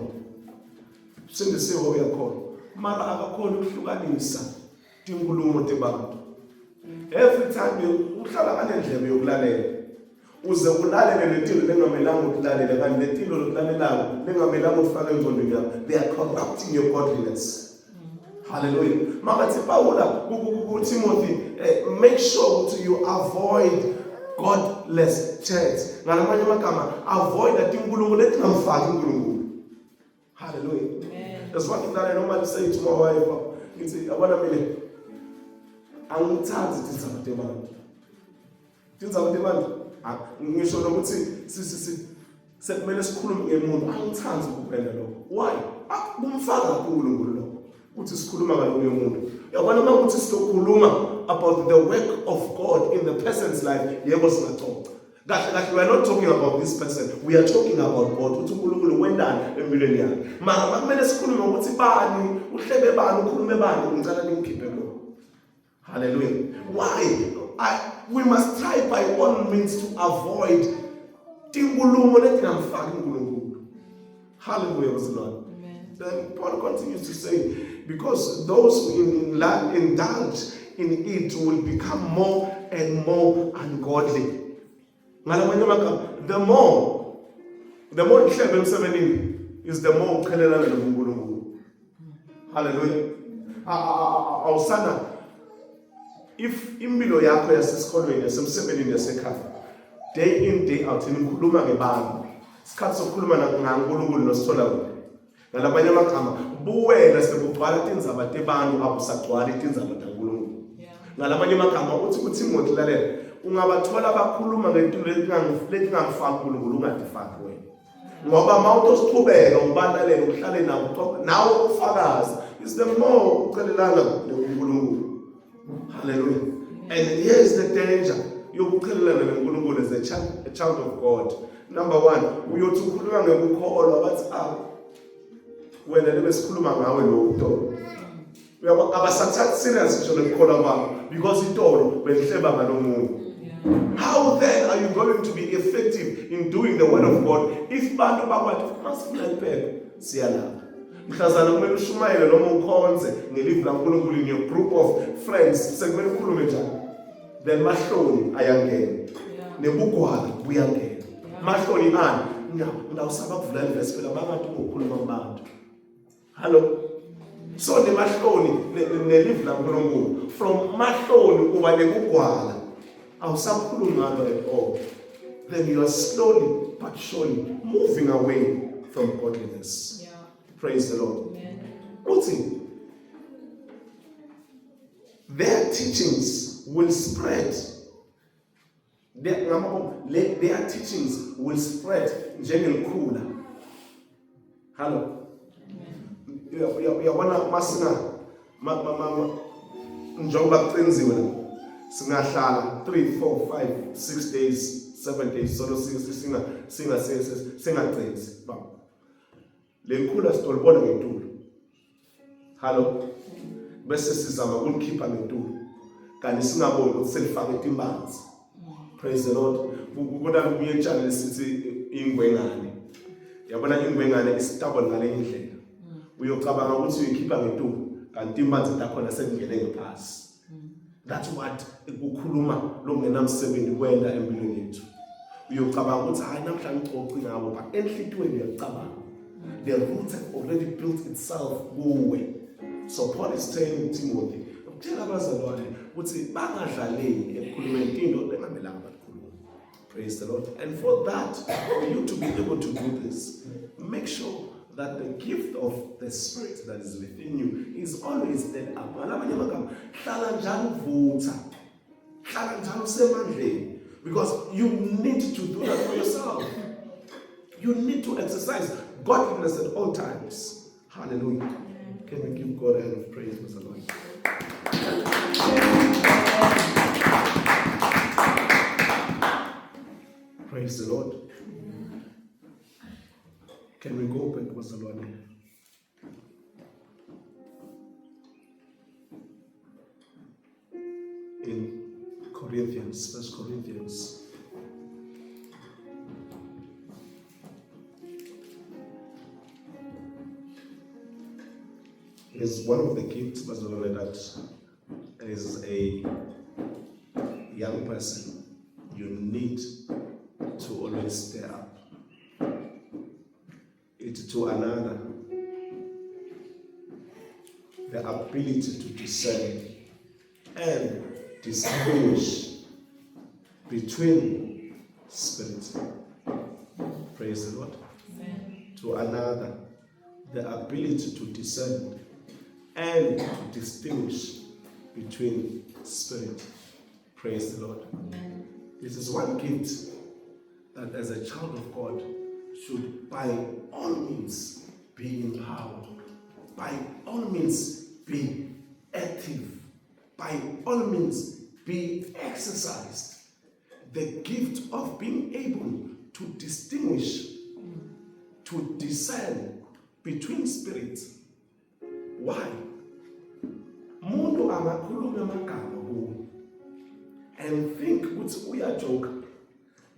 Speaker 3: sindisiwe uyakhona, mara akakhona ukuhlukanisa tinkulumo tebantu. Every time uhlala kanendlebe yokulalela, uze ulalele letinto lengamelanga ukulalela kanti letinto lokulalelayo lengamelanga ufake engqondweni yakho. They are corrupting your godliness. Hallelujah. Makathi Paula Timothy, make sure to you avoid godless chats. Ngalamanye amagama, avoid that tinkulumo letingamfaki uNkulunkulu. Hallelujah. That's one thing that I normally say to my wife. You say, "Abana mile, angithandi tindzaba tebantu. Tindzaba tebantu, ngisho nokuthi sekumele sikhulume ngemuntu, angithandi ukuphela lokho. Why? Kumfaka uNkulunkulu lokho. Uthi sikhuluma ngaloyo muntu. Yabona makuthi sizokhuluma about the work of God in the person's life, yebo singaxoxa. Kahle we are not talking about this person. We are talking about God. Uthi uNkulunkulu wendani empilweni yakhe. Mara makumele sikhulume ukuthi bani, uhlebe bani, ukhulume bani, ngicela nimkhiphe lo. Hallelujah. Why? We must try by all means to avoid tinkulumo letingamfaki uNkulunkulu. Hallelujah, bazalwane. Then Paul continues to say, because those who indulge in it will become more and more ungodly. The more ihlebe emsebenini is the more ukhelelana noNkulunkulu. Hallelujah. Awusana, if impilo yakho yasesikolweni yasemsebenzini yasekhaya, day in day out nikhuluma ngebantu, isikhathi sokukhuluma ngaNkulunkulu nosithola kude. Ngalamanye amagama, buwena sebugcwala tindzaba tebantu abusagcwali tindzaba taNkulunkulu. Ngalamanye amagama uthi kuTimothy lalela, ungabathola bakhuluma ngezinto letingamfaki uNkulunkulu ungadifaki wena. Ngoba mawutosiqhubeka ubalalela uhlale nabo nawe ufakazi, is the more ucelelana noNkulunkulu. Hallelujah. And here is the danger yokucelelana noNkulunkulu as a child of God. Number one, uyothi ukhuluma ngekukholwa bathi wena lebesikhuluma ngawe lo utolo. Abasathatha serious ngisho lekukholwa kwabo because itolo belihleba ngalomuntu. How then are you going to be effective in doing the word of God if bantu bakwathi masifuna iphepha siyalapha? Mhlazana kumele ushumayele noma ukhonze ngelizwi laNkulunkulu in your group of friends sekumele ukhulume njani. Then mahloni ayangena. Nebugwala buyangena. Mahloni ani? Ngawusaba kuvula ivesi phela bangathi ukukhuluma ngabantu. Hello. So the mahloni nelivla laNkulunkulu from mahloni kuba nekugwala awusakhuluma ngalo at all. Then you are slowly but surely moving away from godliness. Yeah. Praise the Lord. Amen. Their teachings will spread. their teachings will spread njengelikhula. Hello. Uyabona masina njengoba kucenziwe singahlala 3, 4, 5, 6 days, 7 days solo singacenzi baba. Lelikhula sitolibona ngetulo. Hello. Bese sizama ukulikhipha ngetulo. Kanti singaboni ukuthi selifake timbanzi. Praise the Lord. Kukhona kubuye channel sithi ingwengane. Yabona ingwengane stubborn ngale indlela. Uyocabanga ukuthi uyikhipha ngetulo kanti imbanzi takhona sekungene ngephansi. That's what ukukhuluma longenamsebenzi kwenda empilweni yethu. Uyocabanga ukuthi hayi namhlanje ucoci ngawo but enhlitweni uyacabanga. The root have already built itself kuwe. So Paul is telling Timothy, ukutshela abazalwane ukuthi bangadlaleli ekukhulumeni into engamelanga bakhulume. Praise the Lord. And for that, for you to be able to do this, make sure that the gift of the Spirit that is within you is always there. Because you need to do that for yourself. You need to exercise godliness at all times. Hallelujah. Can we give God a hand of praise, Mr. Lord? Praise the Lord. Can we go back, Mr. Lord? In Corinthians, 1 Corinthians. Is one of the gifts, Pastor Lord, that as a young person, you need to always stay up. It to another, the ability to discern and distinguish between spirits. Praise the Lord. Amen. To another, the ability to discern and to distinguish between spirit. Praise the Lord. Amen. This is one gift that as a child of God should by all means be empowered, by all means be active, by all means be exercised. The gift of being able to distinguish, to discern between spirits. Why? Mundu amakhuluma amagama kuwe and think ukuthi uyajoke,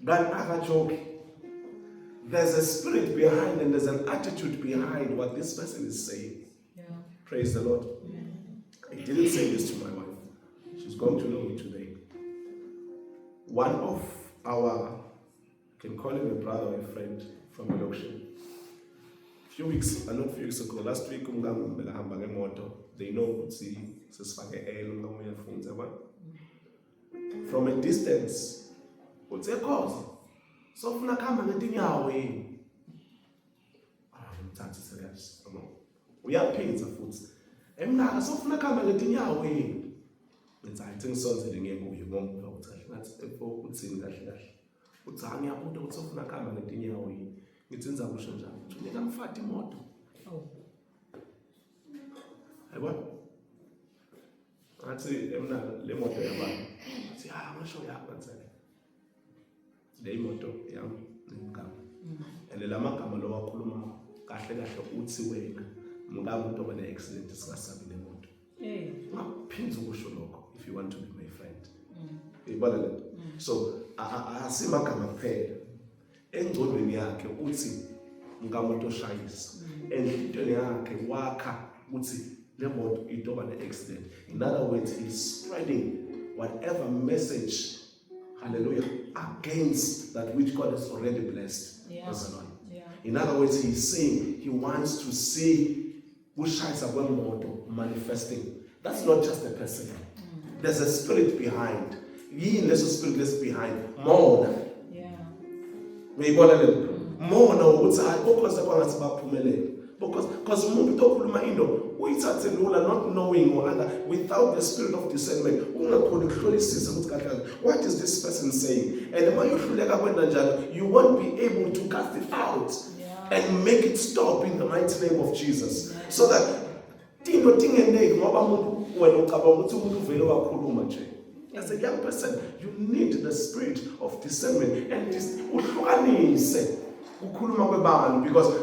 Speaker 3: but akajoke. There's a spirit behind and there's an attitude behind what this person is saying. Yeah. Praise the Lord. Yeah. I didn't say this to my wife. She's going to know me today. One of our, you can call him a brother or a friend from Elokshini. Few weeks ago, last week, they know from a distance, what's their cause? So funa kama ngetinyawo yini. Mthatha serious. Uyaphinza futhi. Emnaka so funa kama ngetinyawo yini. Ngithi hayi ngisonzele ngekuye ngoba uthi ngathi uthini kahle kahle. Uthi ngiyabuza ukuthi ufuna kama ngetinyawo yini. Ngithi ngiza kusho njalo. Unika mfati imoto. Hayibo. Ngathi emnaka le moto yabani. Uthi ngisho yakho ntsele. Le moto yami ngigama and lamagama lo wakhuluma kahle kahle uthi wena mngaba umuntu oba ne accident singasabi le moto ngaphinza ukusho lokho if you want to be my friend so asimagama kuphela engcondweni yakhe uthi ngamuntu oshayisa enhlitweni yakhe wakha uthi le moto itoba ne accident. In other words, he's spreading whatever message, hallelujah, against that which God has already blessed. Yeah. Yeah. In other words, he's saying he wants to see Bushai's model manifesting. That's not just a person. There's a spirit behind. There's a spirit that's behind. More. Yeah. More now, because umuntu okhuluma into uyithathe lula, not knowing or other, without the spirit of discernment. What is this person saying? And when you won't be able to cast it out and make it stop in the mighty name of Jesus. So that as a young person, you need the spirit of discernment and this because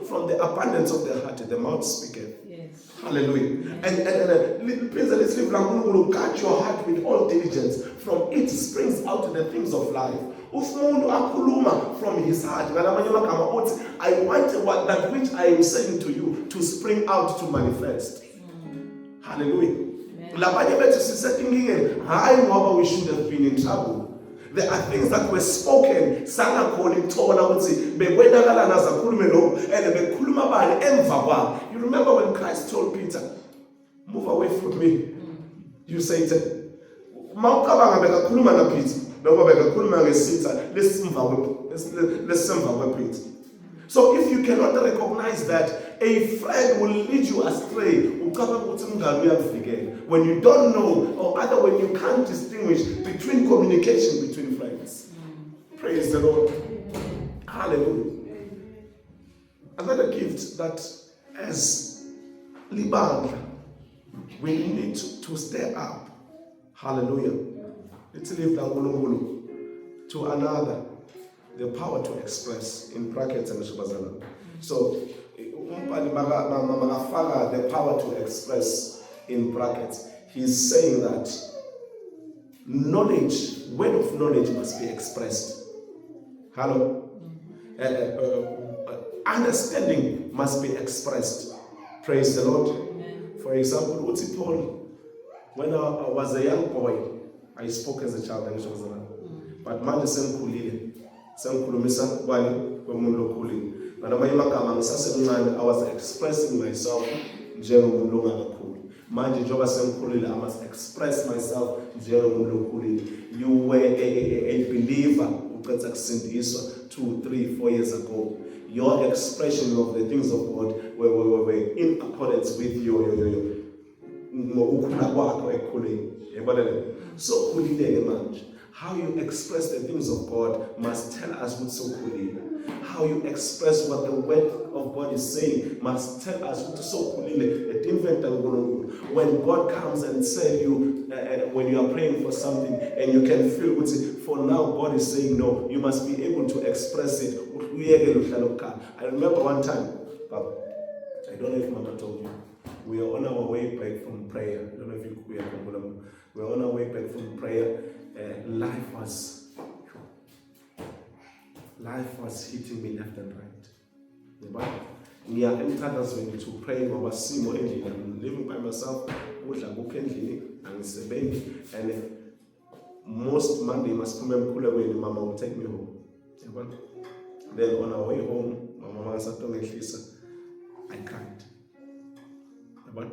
Speaker 3: from the abundance of the heart, the mouth speaketh.
Speaker 2: Yes.
Speaker 3: Hallelujah. And please, let's live guard your heart with all diligence. From it springs out the things of life. From his heart, I want that which I am saying to you to spring out to manifest. Hallelujah. We should have been in trouble. There are things that were spoken. You remember when Christ told Peter, move away from me, you Satan. So if you cannot recognize that, a friend will lead you astray. When you don't know, or other when you can't distinguish between communication between friends. Praise the Lord. Hallelujah. Another gift that as Liban, we need to stay up. Hallelujah. Let's live to another. The power to express, in brackets and Shubazana. So, the power to express, in brackets, he's saying that knowledge, word of knowledge must be expressed. Hello? Understanding must be expressed. Praise the Lord. Amen. For example, Uti Paul, when I was a young boy, I spoke as a child in Shubazana. But man is I was expressing myself. I must express myself. You were a believer 2, 3, 4 years ago. Your expression of the things of God were in accordance with your so how you express the things of God must tell us what's so cool. How you express what the word of God is saying must tell us what's so cool. When God comes and says you, when you are praying for something and you can feel for now God is saying no, you must be able to express it. I remember one time, I don't know if Mama told you, we are on our way back from prayer. I don't know if we are on our way back from prayer. Life was hitting me left and right. We are encouraged to pray. I'm living by myself. And most Monday must come and pull away. Mama will take me home. Then on our way home, Mama said, I cried. But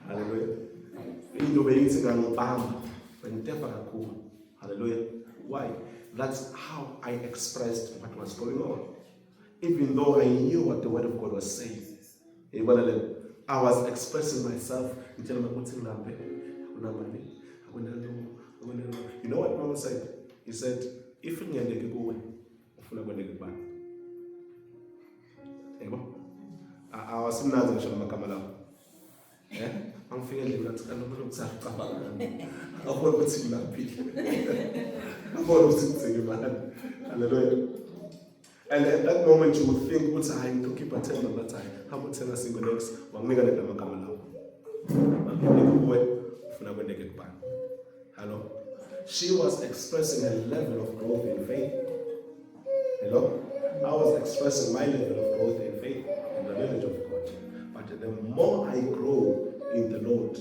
Speaker 3: hallelujah. Hallelujah. Why? That's how I expressed what was going on. Even though I knew what the word of God was saying. I was expressing myself. You know what Mama said? He said, if you need to go, I was not I'm feeling that I'm not hallelujah. And at that moment you would think, what's I to keep attending that time? How much I sing the next one? Hello? She was expressing a level of growth in faith. Hello? I was expressing my level of growth in faith and the knowledge of God. But the more I grow in the Lord,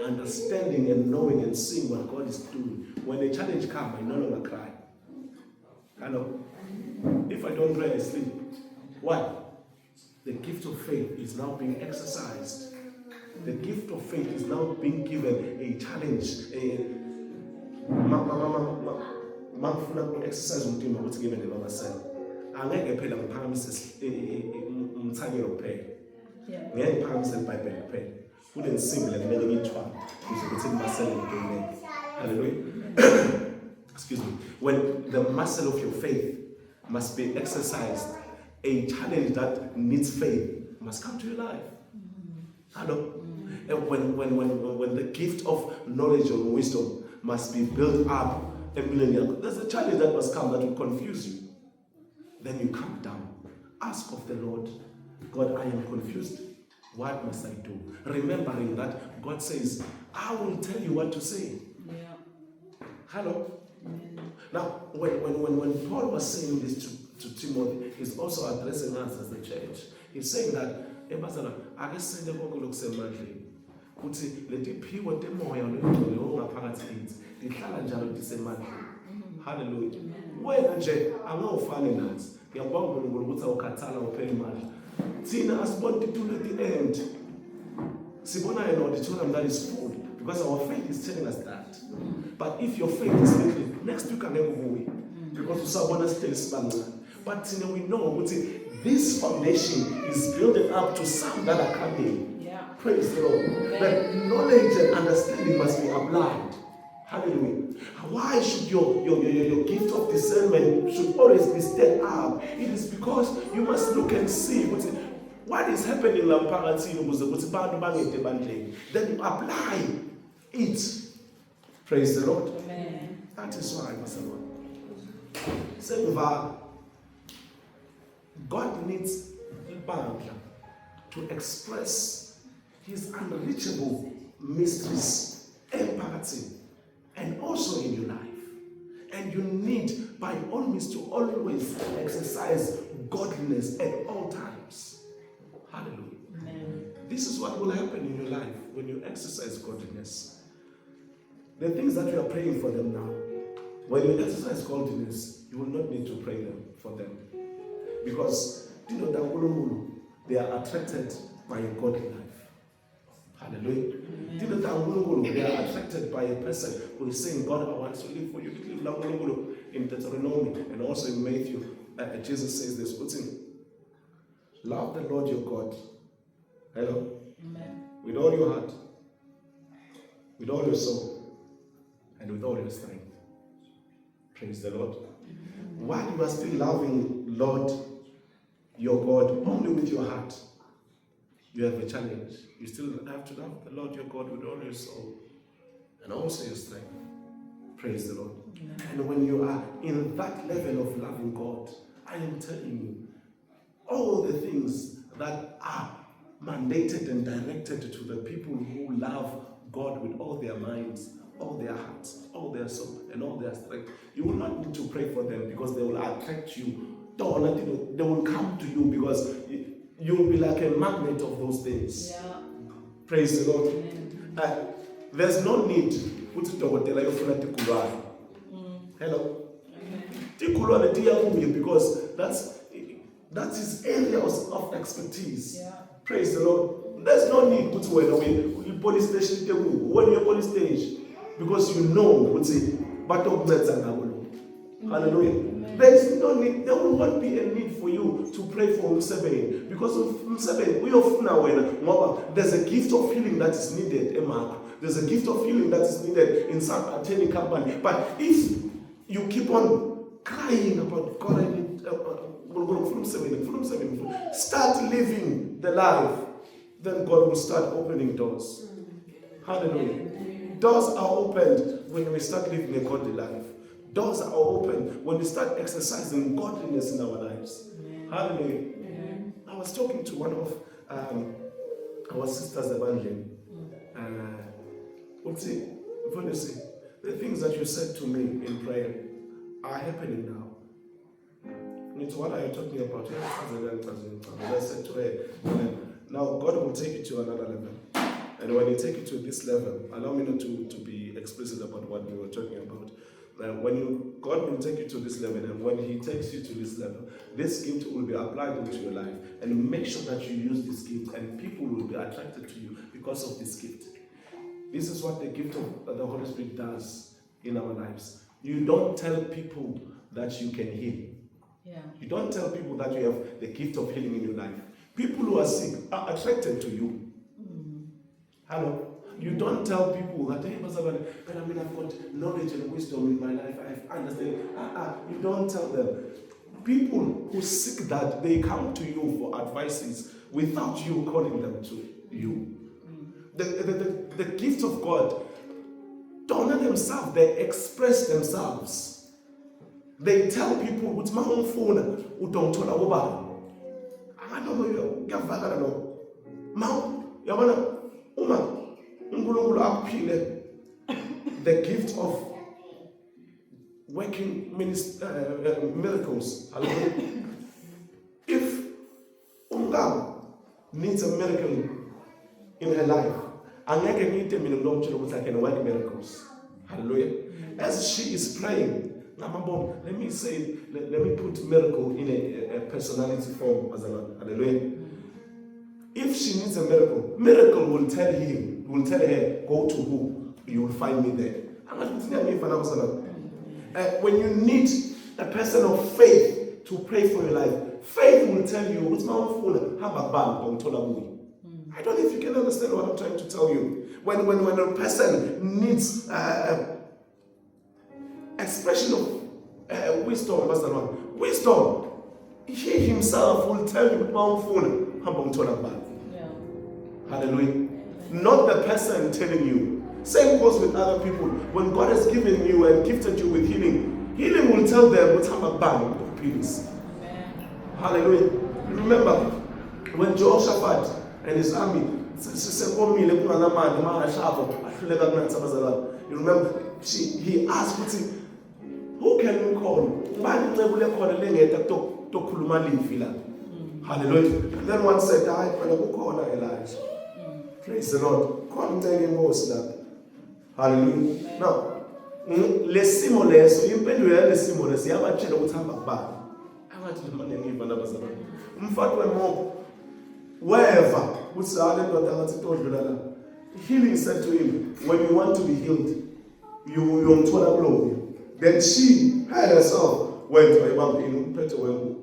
Speaker 3: understanding and knowing and seeing what God is doing, when a challenge comes, I no longer cry. Hello? If I don't pray, I sleep. Why? The gift of faith is now being exercised. The gift of faith is now being given a challenge. Exercise given the Mama said. angeke phela ngiphakamise umthanyelo kuphela.
Speaker 2: Yeah.
Speaker 3: Ngeke ngiphakamise iBhayibheli kuphela. Kunensimbi la kumele ngiyithwale ukuze kuthi muscle ngene. Hallelujah. Excuse me. When the muscle of your faith must be exercised, a challenge that needs faith must come to your life. Hello? And when the gift of knowledge or wisdom must be built up a millennium, there's a challenge that must come that will confuse you. Then you come down. Ask of the Lord, God, I am confused. What must I do? Remembering that God says, I will tell you what to say.
Speaker 2: Yeah.
Speaker 3: Hello? Now, when Paul was saying this to Timothy, he's also addressing us as the church. He's saying that, ukuthi letiphiwo temoya olungcwele ongaphakathi kithi lihlala njalo lisemandleni. Hallelujah. Wena nje angawufani nathi. Ngiyabonga uNkulunkulu ukuthi awukhathala uphela imali. Thina asibonti to the end. Sibona an auditorium that is full because our faith is telling us that. But if your faith is little, next week angeke uvuye because usabona still sibancane. But we know this foundation is building up to some that are coming. Praise the Lord. That knowledge and understanding must be applied. Hallelujah. Why should your gift of discernment should always be stirred up? It is because you must look and see what is happening in then you apply it. Praise the Lord.
Speaker 2: Amen.
Speaker 3: That is why, Pastor Lord. God needs to express His unreachable mysteries, empathy, and also in your life. And you need, by all means, to always exercise godliness at all times. Hallelujah.
Speaker 2: Amen.
Speaker 3: This is what will happen in your life when you exercise godliness. The things that you are praying for them now, when you exercise godliness, you will not need to pray for them. Because, they are attracted by a godly life. Hallelujah. They are attracted by a person who is saying, God, I want to live for you. In Deuteronomy and also in Matthew, Jesus says this, love the Lord your God. Hello?
Speaker 2: Amen.
Speaker 3: With all your heart, with all your soul, and with all your strength. Praise the Lord. While you are still loving Lord your God only with your heart, you have a challenge. You still have to love the Lord your God with all your soul and also your strength. Praise the Lord. Amen. And when you are in that level of loving God, I am telling you, all the things that are mandated and directed to the people who love God with all their minds, all their hearts, all their soul, and all their strength, you will not need to pray for them because they will attract you. They will come to you because you will be like a magnet of those things. Yeah. Praise the Lord. There's no need. Hello. Because that is areas of expertise. Yeah. Praise the Lord. There's no need to when police station when you're police station because you know what's it. Hallelujah. There is no need, there will not be a need for you to pray for Museveni because of Museveni. We often know there's a gift of healing that is needed, Emma. There's a gift of healing that is needed in some attending company. But if you keep on crying about God, I need start living the life, then God will start opening doors. Hallelujah. Doors are opened when we start living a godly life. Doors are open when we start exercising godliness in our lives. Amen. Hallelujah. Amen. I was talking to one of our sisters, Evangeline. The things that you said to me in prayer are happening now. It's what are you talking about? I said to her, now God will take you to another level. And when He takes you to this level, allow me not to be explicit about what we were talking about. God will take you to this level, and when He takes you to this level, this gift will be applied into your life. And make sure that you use this gift, and people will be attracted to you because of this gift. This is what the gift of the Holy Spirit does in our lives. You don't tell people that you can heal.
Speaker 2: Yeah.
Speaker 3: You don't tell people that you have the gift of healing in your life. People who are sick are attracted to you. Hello? You don't tell people that, hey, but I mean, I've got knowledge and wisdom in my life. I understand. You don't tell them. People who seek that, they come to you for advices without you calling them to you. The gift of God, don't let themselves, they express themselves. They tell people, with my own phone, who don't tell about I don't know you, Gavaka, no. Mount, Yamana, Uma. The gift of working miracles. If Unga needs a miracle in her life, I can work miracles. Hallelujah. As she is praying, let me say, let me put miracle in a personality form. Hallelujah. If she needs a miracle will tell her, go to who? You will find me there. When you need a person of faith to pray for your life, faith will tell you, I don't know if you can understand what I'm trying to tell you. When a person needs expression of wisdom, he himself will tell you, hallelujah. Not the person telling you. Same goes with other people. When God has given you and gifted you with healing will tell them what's happening of peace. Hallelujah. Remember when Jehoshaphat and his army, you remember he asked, who can we call? Hallelujah. Then one said, Elijah. Praise the Lord. Hallelujah. Now, lesimolesi, impendulo yalesimolesi yabatshela ukuthi hamba kubani. Angathi manje ngiva nabazalwane. Umfati wemobo wherever uthi ale ndoda ngathi todlula la. Healing said to him, when you want to be healed, you yongithola kulo. Then she herself went to ebambini umphethe wengu.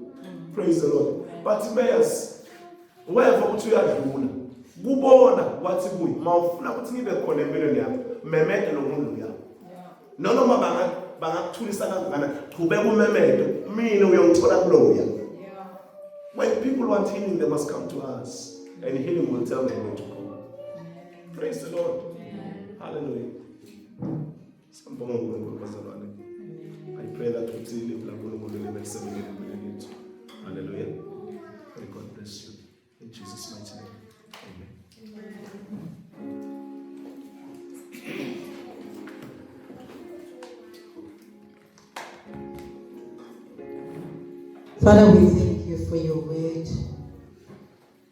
Speaker 3: Praise the Lord. But Bartimaeus, wherever uthi uyadlula, kubona wathi kuyi, mawufuna ukuthi ngibe khona empilweni yakho, memede lo muntu yakho. Noma bangakuthulisa kangana, qhubeka umemede, mina uyongithola kuloya. When people want healing, they must come to us, and healing will tell them where to go. Praise the Lord. Hallelujah. I pray that we see live like hallelujah. May God bless you. In Jesus' mighty name. Amen.
Speaker 1: Father, we thank you for your word.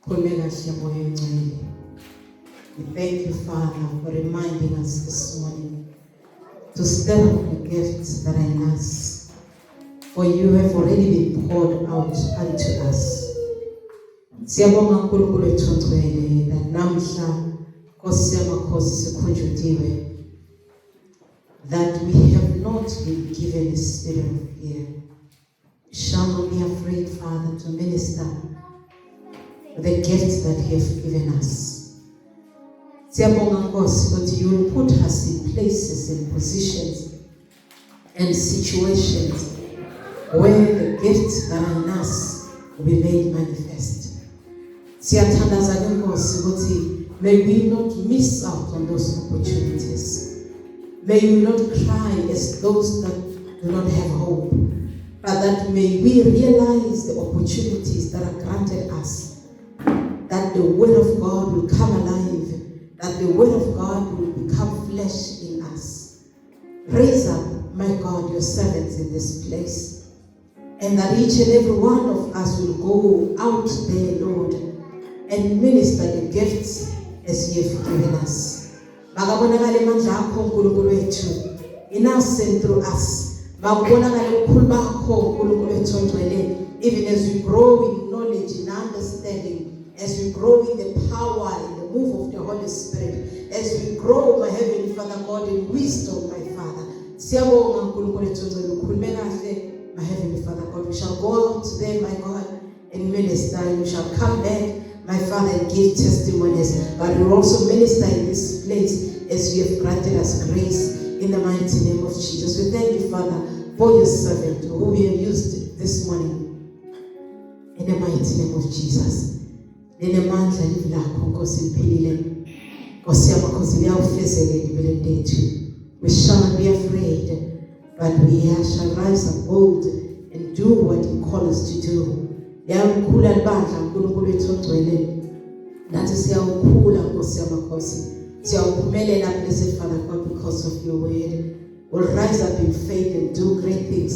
Speaker 1: We thank you, Father, for reminding us this morning to step up the gifts that are in us, for you have already been poured out unto us. Siyabonga uNkulunkulu wethu ongcwele that namhla Nkosi yamakhosi sikhunjutiwe that we have not been given a spirit of fear. We shall not be afraid, Father, to minister the gifts that you have given us. Siyabonga Nkosi that you will put us in places and positions and situations where the gifts that are in us will be made manifest. Siyathandaza Nkosi ukuthi may we not miss out on those opportunities. May we not cry as those that do not have hope, but that may we realize the opportunities that are granted us, that the word of God will come alive, that the word of God will become flesh in us. Raise up, my God, your servants in this place, and that each and every one of us will go out there, Lord, and minister the gifts as you have given us. Makabonakale mandla akho uNkulunkulu wethu in us and through us. Makabonakale ukhulu bakho uNkulunkulu wethu ongcwele, even as we grow in knowledge and understanding, as we grow in the power and the move of the Holy Spirit, as we grow, my Heavenly Father God, in wisdom, my Father. Siyabonga uNkulunkulu wethu ongcwele, ukhulume kahle my Heavenly Father God. We shall go out to them, my God, and minister, and we shall come back, my Father, and give testimonies. But we will also minister in this place as you have granted us grace in the mighty name of Jesus. We thank you, Father, for your servant who we have used this morning. In the mighty name of Jesus. Nenemandla live lakho Nkosi liphilile. Nkosi yamakhosi liyawufezele impilweni lethu. We shall not be afraid, but we shall rise up bold and do what you call us to do. Liyawukhula libandla uNkulunkulu wethu ogcwele. Nathi siyawukhula Nkosi yamakhosi. Siyawuphumelela blessed Father God because of your word. We'll rise up in faith and do great things.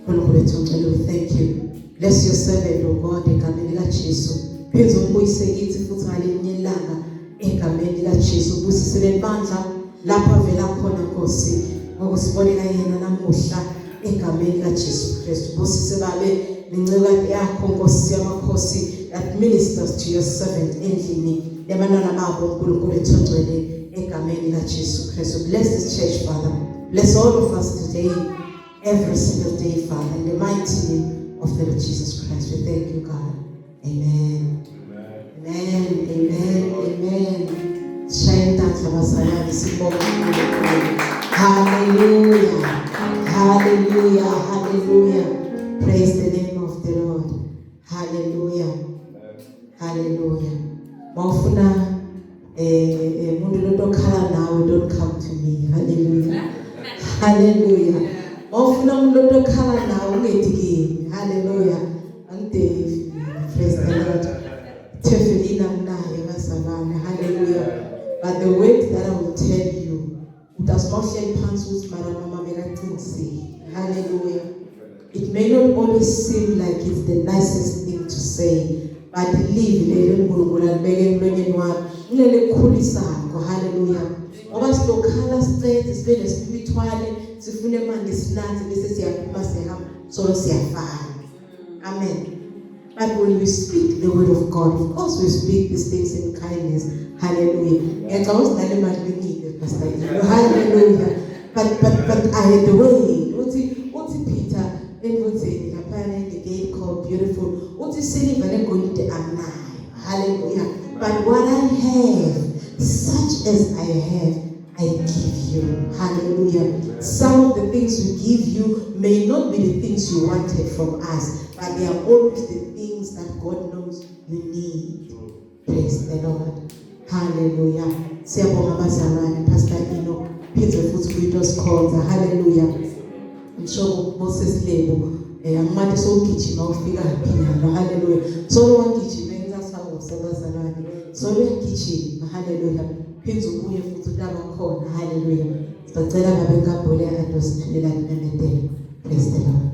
Speaker 1: uNkulunkulu wethu ogcwele, we thank you. Bless your servant, O God, egameni likaJesu. Phezu ubuyise kithi futhi ngalinye ilanga egameni likaJesu. Ubusise lebandla lapha vela khona Nkosi. Ngokusibonela yena namuhla egameni likaJesu Kristu. Ubusise babe nencekade yakho Nkosi yamakhosi that ministers to your servant endlini yabanana babo uNkulunkulu wethu ogcwele egameni likaJesu Kristu. Bless this church, Father. Bless all of us today, every single day, Father, in the mighty name of the Lord Jesus Christ. We thank you, God. Amen. Amen. Amen. Amen. Hallelujah. Hallelujah. Hallelujah. Praise the name of the Lord. Hallelujah. Hallelujah. Mawufuna umuntu lotokhala nawe, don't come to me. Hallelujah. Hallelujah. Mawufuna umuntu lotokhala nawe ungedikini. Hallelujah. Ante praise the Lord. Tefilina naye basabana. Hallelujah. But the word that I will tell you, does not shake pants with mama say. Hallelujah. It may not always seem like it's the nicest thing to say, but live hallelujah. Ngoba silokhala straight sibele spiritually sifune manje sinanze bese siyaphuma sihamba solo siyafana. Amen. But when we speak the word of God, of course we speak these things in kindness. Hallelujah. Hallelujah. But I had the way. What's Peter? In the gate called beautiful. What is silver and gold and hallelujah. But what I have, such as I have, I give you. Hallelujah. Some of the things we give you may not be the things you wanted from us, but they are always the things that God knows you need. Praise the Lord. Hallelujah. Siyabonga bazalwane, Pastor Ino, Peter futhi kuyintos called hallelujah. Msho Moses lebo angimanje sogijima ufika phina hallelujah. So wangijima engasawo sabazalwane. So uyagijima hallelujah. Phinza ubuye futhi laba khona hallelujah. Sicela babe ngabhole adosithulela nemendela. Praise the Lord.